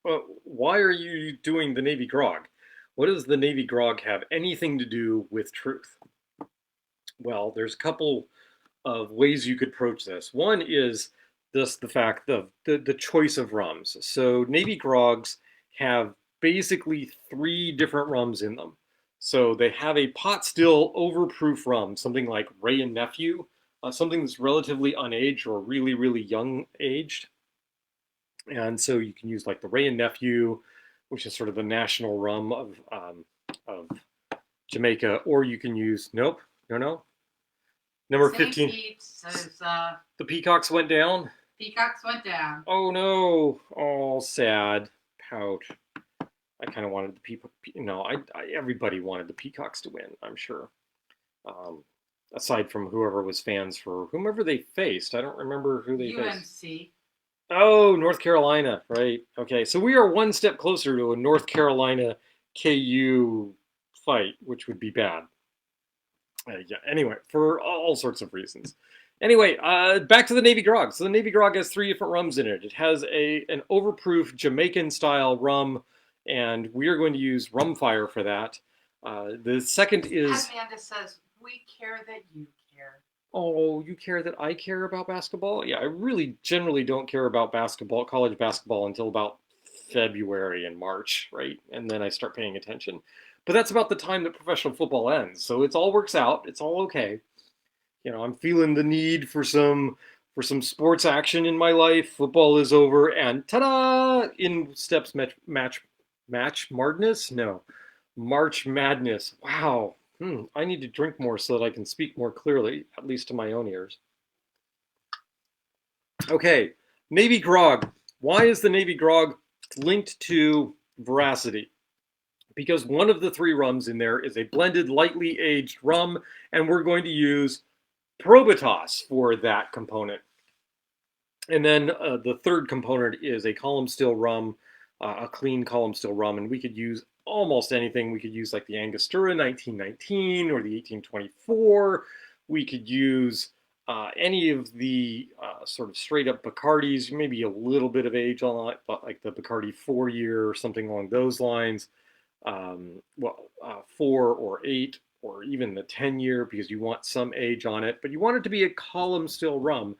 well, why are you doing the Navy Grog? What does the Navy Grog have anything to do with truth? Well, there's a couple of ways you could approach this. One is just the fact of the choice of rums. So Navy Grogs have basically 3 different rums in them. So they have a pot still overproof rum, something like Ray and Nephew, something that's relatively unaged or really, really young aged. And so you can use like the Ray and Nephew, which is sort of the national rum of Jamaica, or you can use, nope, no. Number 15. The peacocks went down? Peacocks went down. Oh no. Oh, sad. Pout. I kind of wanted the people, everybody wanted the peacocks to win, I'm sure. Aside from whoever was fans for whomever they faced. I don't remember who they faced. UMC. Oh, North Carolina, right. Okay, so we are one step closer to a North Carolina KU fight, which would be bad. Yeah, anyway, for all sorts of reasons. Anyway, back to the Navy Grog. So the Navy Grog has 3 different rums in it. It has an overproof Jamaican-style rum, and we are going to use Rum Fire for that. The second is... Amanda says, we care that you care. Oh, you care that I care about basketball? Yeah, I really generally don't care about basketball, college basketball, until about February and March, right? And then I start paying attention. But that's about the time that professional football ends. So it all works out. It's all okay. I'm feeling the need for some sports action in my life. Football is over, and ta-da! In steps March Madness? No, March Madness. Wow. I need to drink more so that I can speak more clearly, at least to my own ears. Okay, Navy Grog. Why is the Navy Grog linked to veracity? Because one of the 3 rums in there is a blended, lightly aged rum, and we're going to use Probitas for that component. And then the third component is a column still rum, a clean column still rum, and we could use almost anything. We could use like the Angostura 1919 or the 1824. We could use any of the sort of straight up Bacardis, maybe a little bit of age on it, but like the Bacardi 4-year or something along those lines. 4 or 8 or even the 10-year, because you want some age on it, but you want it to be a column still rum.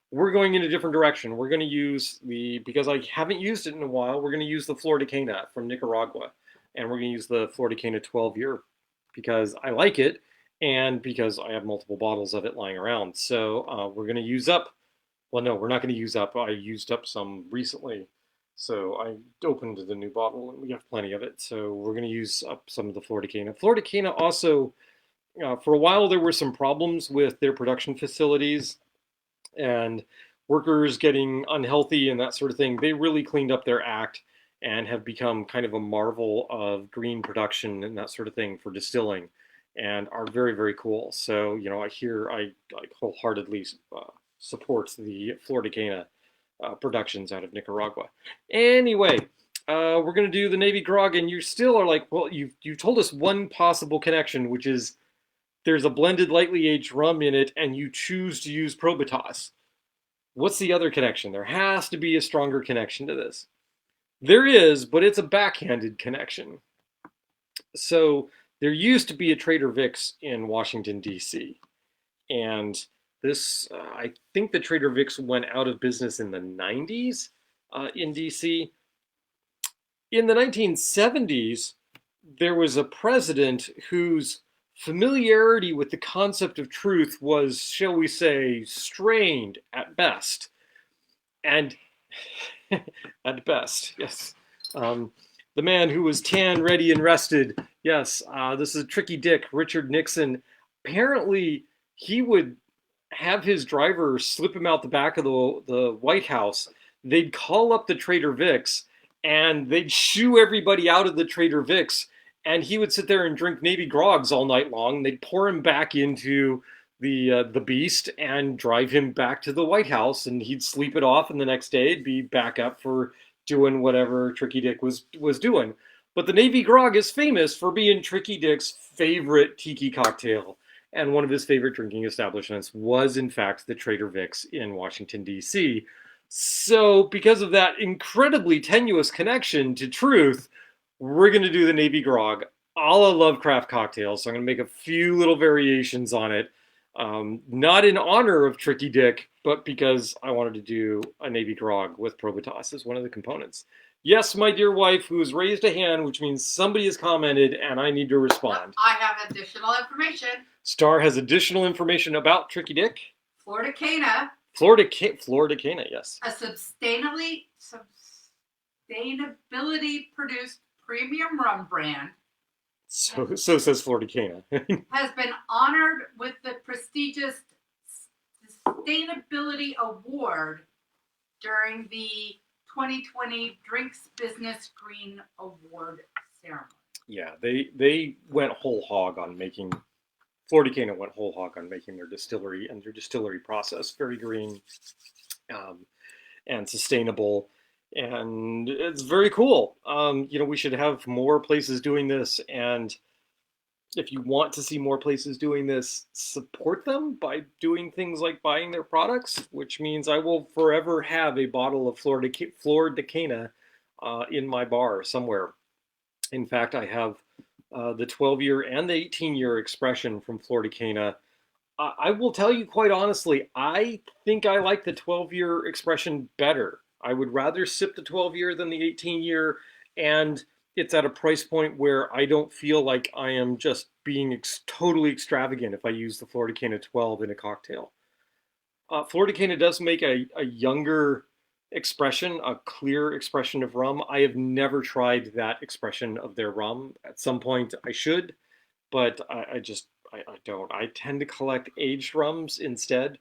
We're going in a different direction. We're going to use because I haven't used it in a while, we're going to use the Flor from Nicaragua. And we're going to use the Flor 12-year because I like it and because I have multiple bottles of it lying around. So we're going to use up, well, no, we're not going to use up. I used up some recently. So I opened the new bottle and we have plenty of it. So we're going to use up some of the Flor also, for a while there were some problems with their production facilities and workers getting unhealthy and that sort of thing. They really cleaned up their act and have become kind of a marvel of green production and that sort of thing for distilling, and are very, very cool. So, I wholeheartedly support the Flor productions out of Nicaragua. Anyway, we're going to do the Navy Grog, and you still are like, well, you told us one possible connection, which is there's a blended lightly aged rum in it, and you choose to use Probitas. What's the other connection? There has to be a stronger connection to this. There is, but it's a backhanded connection. So there used to be a Trader Vic's in Washington, D.C. And I think the Trader Vic's went out of business in the 90s in DC. In the 1970s, there was a president whose familiarity with the concept of truth was, shall we say, strained at best. And at best, yes. Um, the man who was tan, ready, and rested. Yes, this is Tricky Dick, Richard Nixon. Apparently, he would have his driver slip him out the back of the White House. They'd call up the Trader Vic's and they'd shoo everybody out of the Trader Vic's. And he would sit there and drink Navy Grogs all night long. They'd pour him back into the Beast and drive him back to the White House, and he'd sleep it off. And the next day, he'd be back up for doing whatever Tricky Dick was doing. But the Navy Grog is famous for being Tricky Dick's favorite tiki cocktail. And one of his favorite drinking establishments was, in fact, the Trader Vic's in Washington, D.C. So, because of that incredibly tenuous connection to truth, we're going to do the Navy Grog a la Lovecraft cocktails. So, I'm going to make a few little variations on it. Not in honor of Tricky Dick, but because I wanted to do a Navy Grog with Probitas as one of the components. Yes, my dear wife, who has raised a hand, which means somebody has commented and I need to respond. I have additional information. Star has additional information about Tricky Dick. Flor de Caña. Florida Caña, yes. A sustainability produced premium rum brand. So says Flor de Caña. Has been honored with the prestigious Sustainability Award during the 2020 Drinks Business Green Award ceremony. Yeah, they went whole hog on making. Flor de Caña went whole hog on making their distillery and their distillery process very green and sustainable. And it's very cool. We should have more places doing this. And if you want to see more places doing this, support them by doing things like buying their products, which means I will forever have a bottle of Flor de Caña in my bar somewhere. In fact, I have the 12-year and the 18-year expression from Flor de Caña. I will tell you quite honestly, I think I like the 12-year expression better. I would rather sip the 12-year than the 18-year, and it's at a price point where I don't feel like I am just being totally extravagant if I use the Flor de Caña 12 in a cocktail. Flor de Caña does make a younger expression, a clear expression of rum. I have never tried that expression of their rum. At some point I should, but I don't. I tend to collect aged rums instead,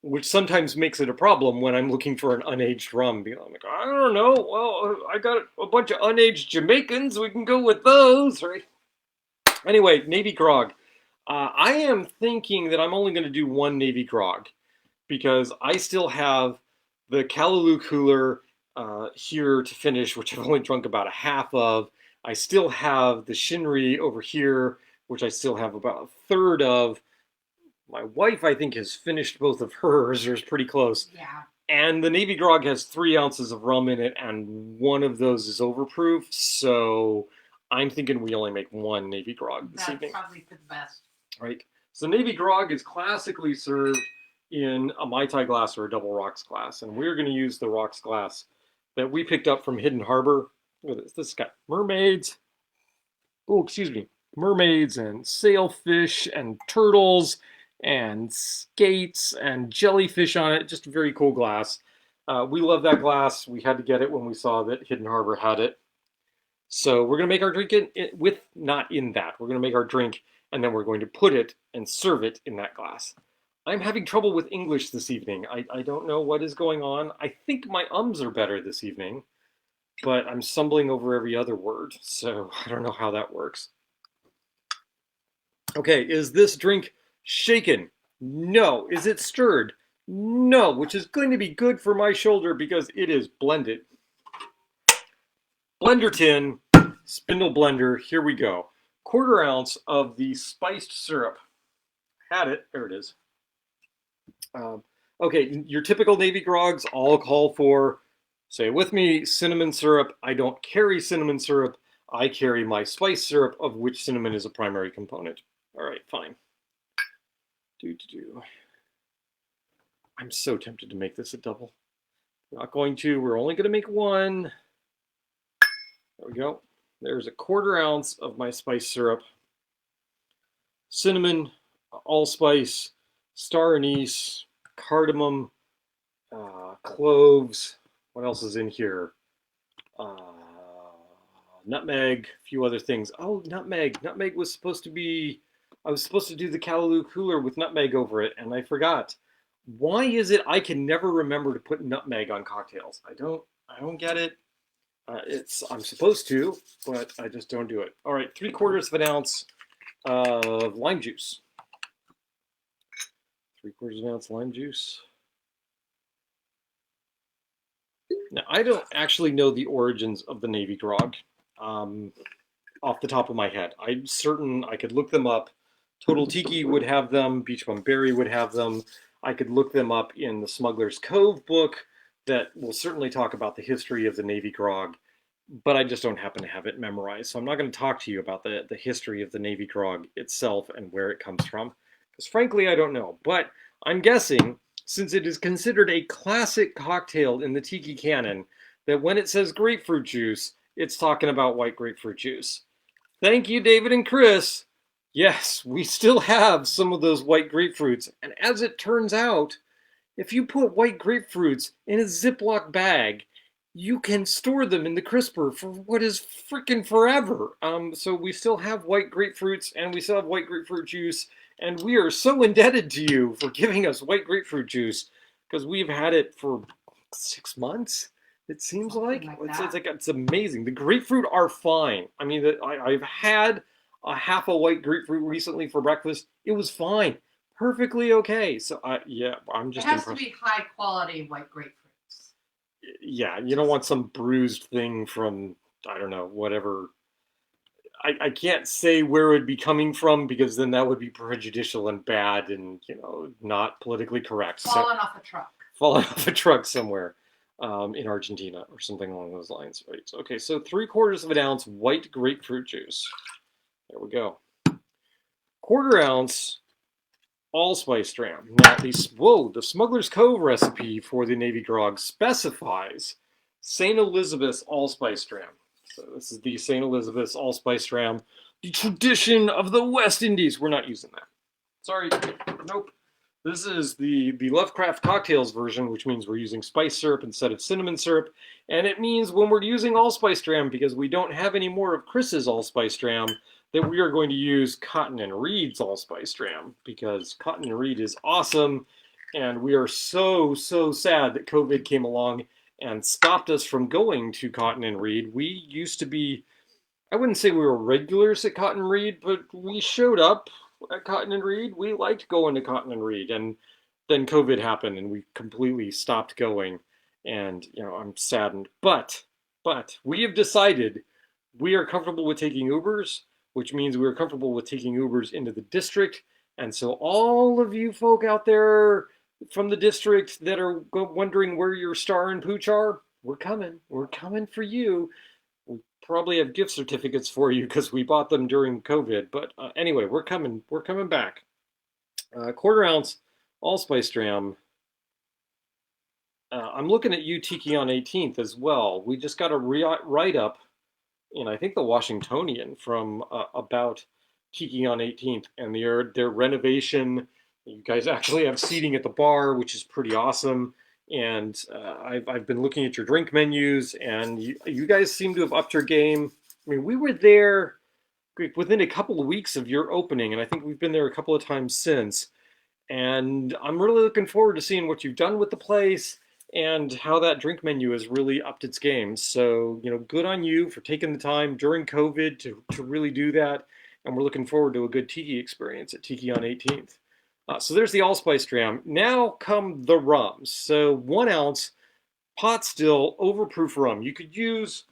which sometimes makes it a problem when I'm looking for an unaged rum. I'm like, I don't know. Well, I got a bunch of unaged Jamaicans. We can go with those, right? Anyway, Navy Grog. I am thinking that I'm only going to do one Navy Grog because I still have the Callaloo cooler here to finish, which I've only drunk about a half of. I still have the Shinri over here, which I still have about a third of. My wife, I think, has finished both of hers, or is pretty close. Yeah. And the Navy Grog has 3 ounces of rum in it, and one of those is overproof. So I'm thinking we only make one Navy Grog this evening. That's probably for the best. Right. So Navy Grog is classically served in a Mai Tai glass or a double rocks glass. And we're going to use the rocks glass that we picked up from Hidden Harbor. Look at this. This has got mermaids. Oh, excuse me. Mermaids and sailfish and turtles and skates and jellyfish on it. Just a very cool glass. We love that glass. We had to get it when we saw that Hidden Harbor had it. So we're going to make our drink not in that. We're going to make our drink and then we're going to put it and serve it in that glass. I'm having trouble with English this evening. I don't know what is going on. I think my ums are better this evening, but I'm stumbling over every other word, so I don't know how that works. Okay, is this drink shaken? No. Is it stirred? No, which is going to be good for my shoulder because it is blended. Blender tin, spindle blender, here we go. 1/4 ounce of the spiced syrup. Had it, there it is. Okay, your typical Navy Grogs all call for Say with me, cinnamon syrup. I don't carry cinnamon syrup. I carry my spice syrup, of which cinnamon is a primary component. All right, fine. I'm so tempted to make this a double. We're not going to. We're only going to make one. There we go. There's a 1/4 ounce of my spice syrup. Cinnamon, allspice, star anise, cardamom, cloves. What else is in here? Nutmeg, a few other things. Oh, nutmeg. Nutmeg was supposed to be. I was supposed to do the Callaloo cooler with nutmeg over it, and I forgot. Why is it I can never remember to put nutmeg on cocktails? I don't get it. I'm supposed to, but I just don't do it. All right, 3/4 ounce of lime juice. 3/4 ounce lime juice. Now, I don't actually know the origins of the Navy Grog off the top of my head. I'm certain I could look them up. Total Tiki would have them. Beach Bum Berry would have them. I could look them up in the Smuggler's Cove book that will certainly talk about the history of the Navy Grog, but I just don't happen to have it memorized. So I'm not going to talk to you about the history of the Navy Grog itself and where it comes from, because frankly, I don't know. But I'm guessing, since it is considered a classic cocktail in the Tiki canon, that when it says grapefruit juice, it's talking about white grapefruit juice. Thank you, David and Chris. Yes, we still have some of those white grapefruits, and as it turns out, if you put white grapefruits in a Ziploc bag, you can store them in the crisper for what is freaking forever. So we still have white grapefruits, and we still have white grapefruit juice, and we are so indebted to you for giving us white grapefruit juice, because we've had it for 6 months. It seems like it's amazing. The grapefruit are fine. I mean, I've had a half a white grapefruit recently for breakfast. It was fine, perfectly okay. So yeah, I'm just impressed. It has to be high quality white grapefruits. Yeah, you don't want some bruised thing from, I don't know, whatever. I can't say where it would be coming from, because then that would be prejudicial and bad and, not politically correct. Falling off a truck. Falling off a truck somewhere in Argentina or something along those lines. Right. Okay, so 3/4 ounce white grapefruit juice. There we go. 1/4 ounce allspice dram. Now, the Smuggler's Cove recipe for the Navy Grog specifies St. Elizabeth's allspice dram. So this is the St. Elizabeth's allspice dram, the tradition of the West Indies. We're not using that. Sorry, nope. This is the Lovecraft Cocktails version, which means we're using spice syrup instead of cinnamon syrup. And it means when we're using allspice dram, because we don't have any more of Chris's allspice dram, that we are going to use Cotton and Reed's allspice dram, because Cotton and Reed is awesome, and we are so sad that COVID came along and stopped us from going to Cotton and Reed. We used to be, I wouldn't say we were regulars at Cotton and Reed, but we showed up at Cotton and Reed. We liked going to Cotton and Reed, and then COVID happened and we completely stopped going, and I'm saddened. But we have decided we are comfortable with taking Ubers, which means we're comfortable with taking Ubers into the district. And so all of you folk out there from the district that are wondering where your star and pooch are, we're coming. We're coming for you. We probably have gift certificates for you because we bought them during COVID. But anyway, we're coming. We're coming back. 1/4 ounce allspice dram. I'm looking at you, Tiki on 18th as well. We just got a write-up in, I think, the Washingtonian from about Tiki on 18th and their renovation. You guys actually have seating at the bar, which is pretty awesome. And I've been looking at your drink menus, and you guys seem to have upped your game. I mean, we were there within a couple of weeks of your opening, and I think we've been there a couple of times since. And I'm really looking forward to seeing what you've done with the place and how that drink menu has really upped its game. So, good on you for taking the time during COVID to really do that. And we're looking forward to a good Tiki experience at Tiki on 18th. So there's the allspice dram. Now come the rums. So 1 ounce pot still overproof rum. You could use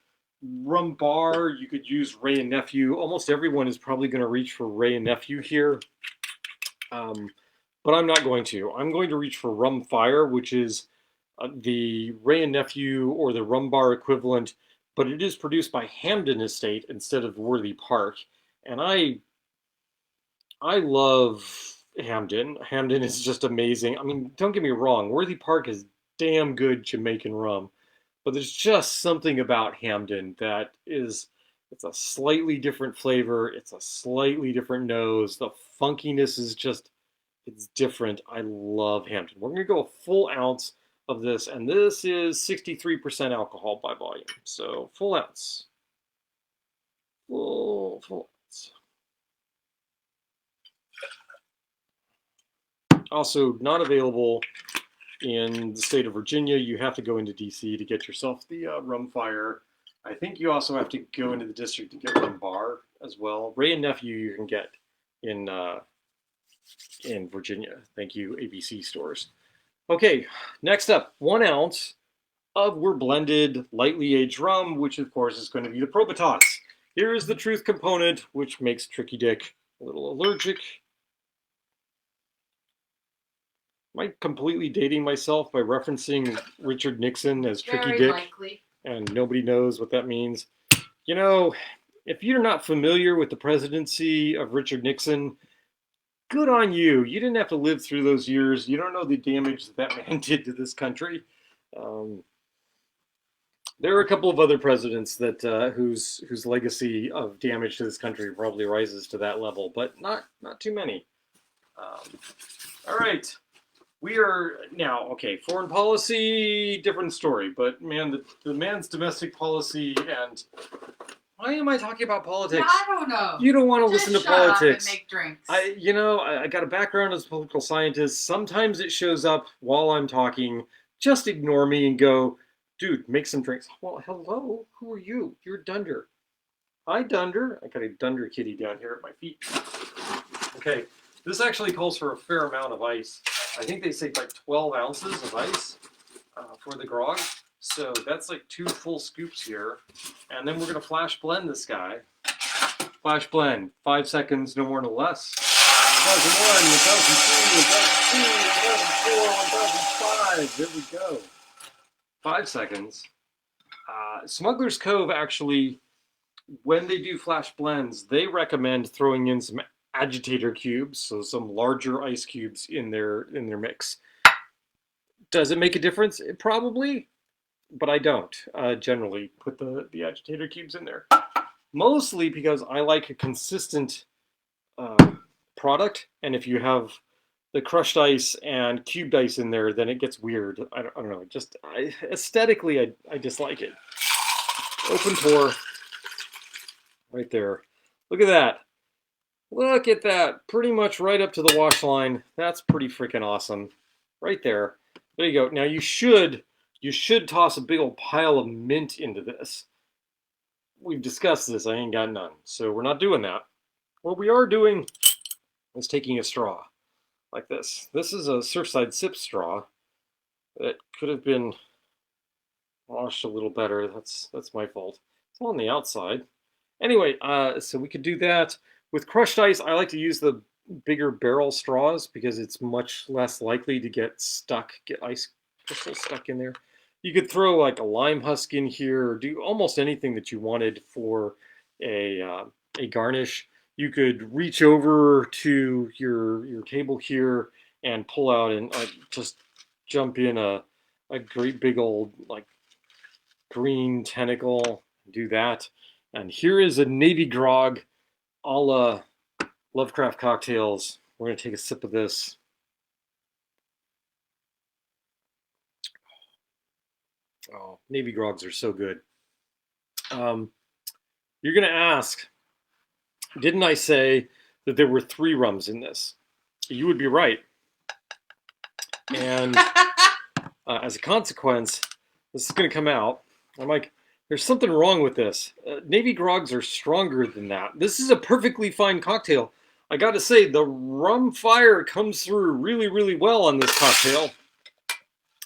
Rum Bar. You could use Ray and Nephew. Almost everyone is probably going to reach for Ray and Nephew here. But I'm not going to. I'm going to reach for Rum Fire, which is the Ray and Nephew or the rum bar equivalent, but it is produced by Hamden Estate instead of Worthy Park. And I love Hamden. Hamden is just amazing. I mean, don't get me wrong, Worthy Park is damn good Jamaican rum, but there's just something about Hamden that is, it's a slightly different flavor, it's a slightly different nose. The funkiness is just, it's different. I love Hamden. We're going to go a full ounce of this, and this is 63% alcohol by volume. So full ounce. Full ounce. Also not available in the state of Virginia. You have to go into DC to get yourself the rum fire. I think you also have to go into the district to get rum bar as well. Ray and Nephew you can get in Virginia. Thank you, ABC stores. Okay, next up, 1 ounce of We're Blended lightly aged rum, which of course is going to be the Probitas. Here is the truth component, which makes Tricky Dick a little allergic. Am I completely dating myself by referencing Richard Nixon as Tricky Very Dick? likely. And nobody knows what that means. You know, if you're not familiar with the presidency of Richard Nixon, good on you. You didn't have to live through those years. You don't know the damage that man did to this country. There are a couple of other presidents that whose legacy of damage to this country probably rises to that level, but not too many. All right. We are now, okay, foreign policy, different story, but man, the man's domestic policy, and why am I talking about politics? I don't know. You don't want to listen to politics. Up and make drinks. I got a background as a political scientist. Sometimes it shows up while I'm talking. Just ignore me and go, dude, make some drinks. Well, hello, who are you? You're Dunder. Hi, Dunder. I got a Dunder kitty down here at my feet. Okay, this actually calls for a fair amount of ice. I think they say like 12 ounces of ice for the grog. So that's like 2 full scoops here. And then we're going to flash blend this guy. Flash blend, 5 seconds, no more, no less. 1001, 1002, 1003, 1004, 1005. There we go. 5 seconds. Smuggler's Cove actually, when they do flash blends, they recommend throwing in some agitator cubes, so some larger ice cubes in their mix. Does it make a difference? Probably, but I don't generally put the agitator cubes in there. Mostly because I like a consistent product, and if you have the crushed ice and cubed ice in there, then it gets weird. I don't know. Just aesthetically, I dislike it. Open pour, right there. Look at that. Look at that. Pretty much right up to the wash line. That's pretty freaking awesome. Right there. There you go. Now you should toss a big old pile of mint into this. We've discussed this. I ain't got none. So we're not doing that. What we are doing is taking a straw like this. This is a Surfside Sip straw that could have been washed a little better. That's my fault. It's on the outside. Anyway, so we could do that. With crushed ice, I like to use the bigger barrel straws because it's much less likely to get ice crystals stuck in there. You could throw like a lime husk in here, or do almost anything that you wanted for a garnish. You could reach over to your table here and pull out and just jump in a great big old like green tentacle. Do that. And here is a Navy grog a la Lovecraft Cocktails. We're going to take a sip of this. Oh, Navy grogs are so good. You're going to ask, didn't I say that there were 3 rums in this? You would be right. And as a consequence, this is going to come out. I'm like, there's something wrong with this. Navy grogs are stronger than that. This is a perfectly fine cocktail. I got to say, the rum fire comes through really, really well on this cocktail.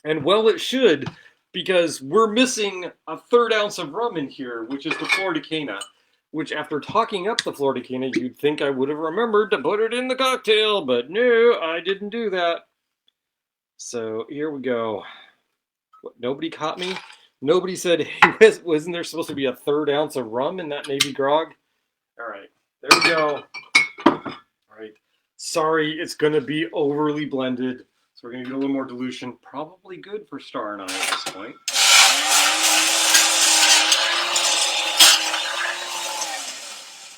And well, it should, because we're missing a 1/3 ounce of rum in here, which is the Flor de Caña, which after talking up the Flor de Caña, you'd think I would have remembered to put it in the cocktail, but no, I didn't do that. So here we go. What, nobody caught me? Nobody said, hey, wasn't there supposed to be a 1/3 ounce of rum in that Navy grog? All right, there we go. All right, sorry, it's going to be overly blended. So we're going to get a little more dilution. Probably good for Star and I at this point.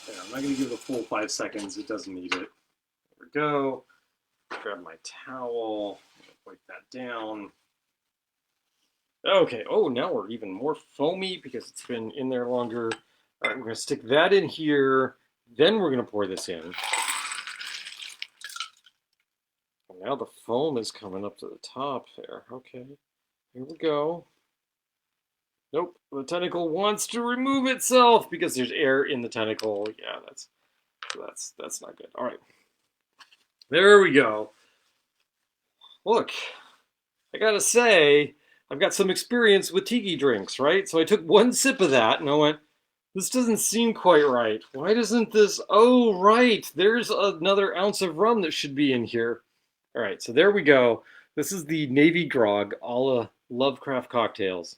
Yeah, I'm not going to give it a full 5 seconds. It doesn't need it. There we go. Grab my towel. Wipe that down. Okay, oh, now we're even more foamy because it's been in there longer. All right, we're going to stick that in here. Then we're going to pour this in. And now the foam is coming up to the top there. Okay, here we go. Nope, the tentacle wants to remove itself because there's air in the tentacle. Yeah, that's not good. All right, there we go. Look, I gotta say, I've got some experience with tiki drinks, right? So I took one sip of that and I went, this doesn't seem quite right. Why doesn't this? Oh, right, there's another ounce of rum that should be in here. All right, so there we go. This is the Navy Grog, a la Lovecraft cocktails.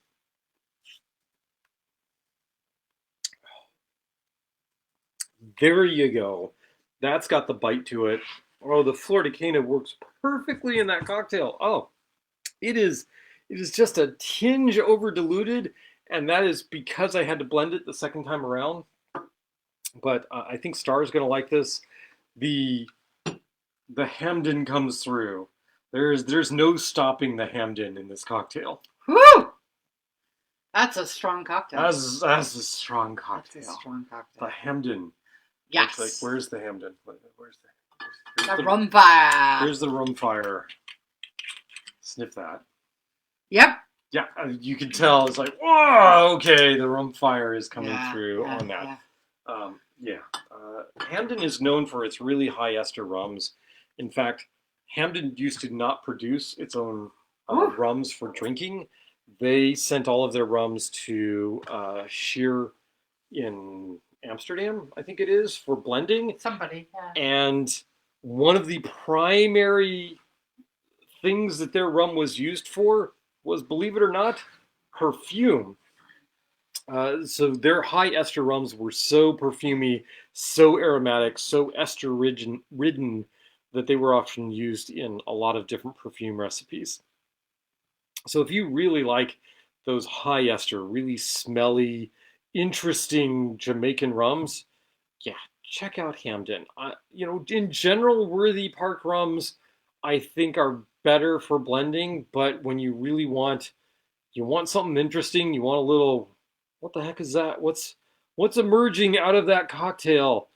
There you go. That's got the bite to it. Oh, the Flor works perfectly in that cocktail. Oh, it is just a tinge over diluted, and that is because I had to blend it the second time around. But I think Star's going to like this. The Hamden comes through. There's no stopping the Hamden in this cocktail. Whew! That's a strong cocktail. That's a strong cocktail. That's a strong cocktail. The Hamden. Yes. Like, where's the Hamden? Where's the rum fire. Here's the rum fire. Sniff that. Yep. Yeah, you can tell. It's like, whoa, okay, the rum fire is coming through on that. Yeah. Hamden is known for its really high ester rums. In fact, Hamden used to not produce its own rums for drinking. They sent all of their rums to Sheer in Amsterdam, I think it is, for blending. Somebody, yeah. And one of the primary things that their rum was used for was, believe it or not, perfume. So their high ester rums were so perfumey, so aromatic, so ester ridden that they were often used in a lot of different perfume recipes. So if you really like those high ester, really smelly, interesting Jamaican rums, yeah, check out Hamden. In general, Worthy Park rums, I think, are better for blending, but when you really want something interesting, you want a little, what the heck is that? What's emerging out of that cocktail?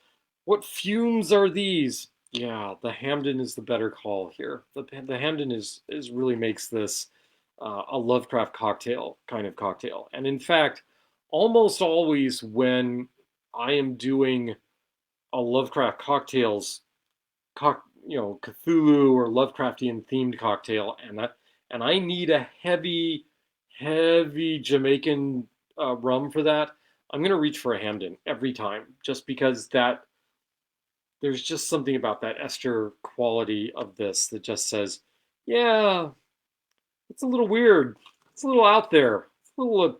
What fumes are these? Yeah, the Hamden is the better call here. The Hamden is really makes this a Lovecraft cocktail kind of cocktail. And in fact, almost always when I am doing a Lovecraft cocktails, Cthulhu or Lovecraftian themed cocktail, and I need a heavy Jamaican rum for that, I'm gonna reach for a Hamden every time, just because there's just something about that ester quality of this that just says, yeah, it's a little weird, it's a little out there, it's a little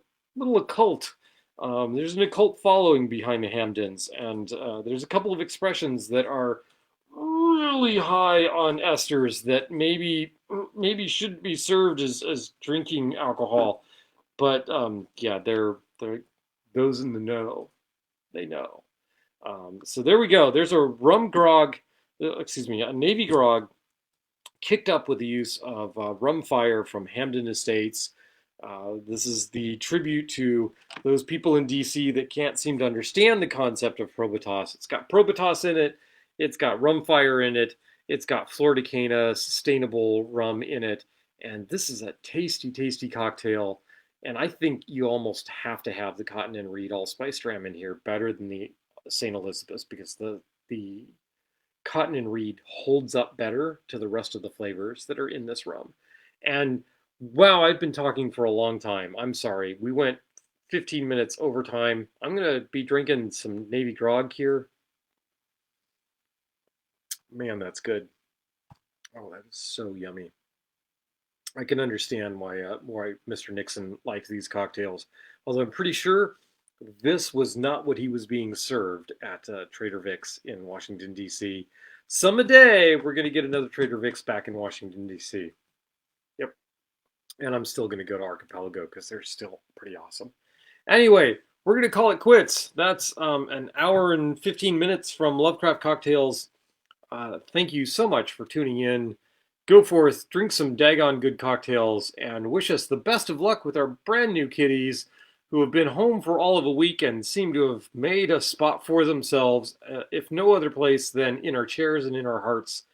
occult. There's an occult following behind the Hamdens, and there's a couple of expressions that are really high on esters that maybe shouldn't be served as drinking alcohol, but yeah, they're those in the know, they know. So there we go. There's a rum grog, a Navy grog, kicked up with the use of rum fire from Hamden Estates. This is the tribute to those people in DC that can't seem to understand the concept of Probitas. It's got Probitas in it. It's got rum fire in it. It's got Flor sustainable rum in it. And this is a tasty, tasty cocktail. And I think you almost have to have the Cotton and Reed allspice ram in here better than the St. Elizabeth's, because the Cotton and Reed holds up better to the rest of the flavors that are in this rum. And wow, I've been talking for a long time. I'm sorry. We went 15 minutes over time. I'm going to be drinking some Navy Grog here. Man, that's good. Oh, that is so yummy. I can understand why Mr. Nixon likes these cocktails. Although I'm pretty sure this was not what he was being served at Trader Vic's in Washington D.C. Someday we're gonna get another Trader Vic's back in Washington D.C. Yep, and I'm still gonna go to Archipelago because they're still pretty awesome. Anyway, we're gonna call it quits. That's an hour and 15 minutes from Lovecraft Cocktails. Thank you so much for tuning in. Go forth, drink some daggone good cocktails, and wish us the best of luck with our brand new kitties who have been home for all of a week and seem to have made a spot for themselves, if no other place than in our chairs and in our hearts.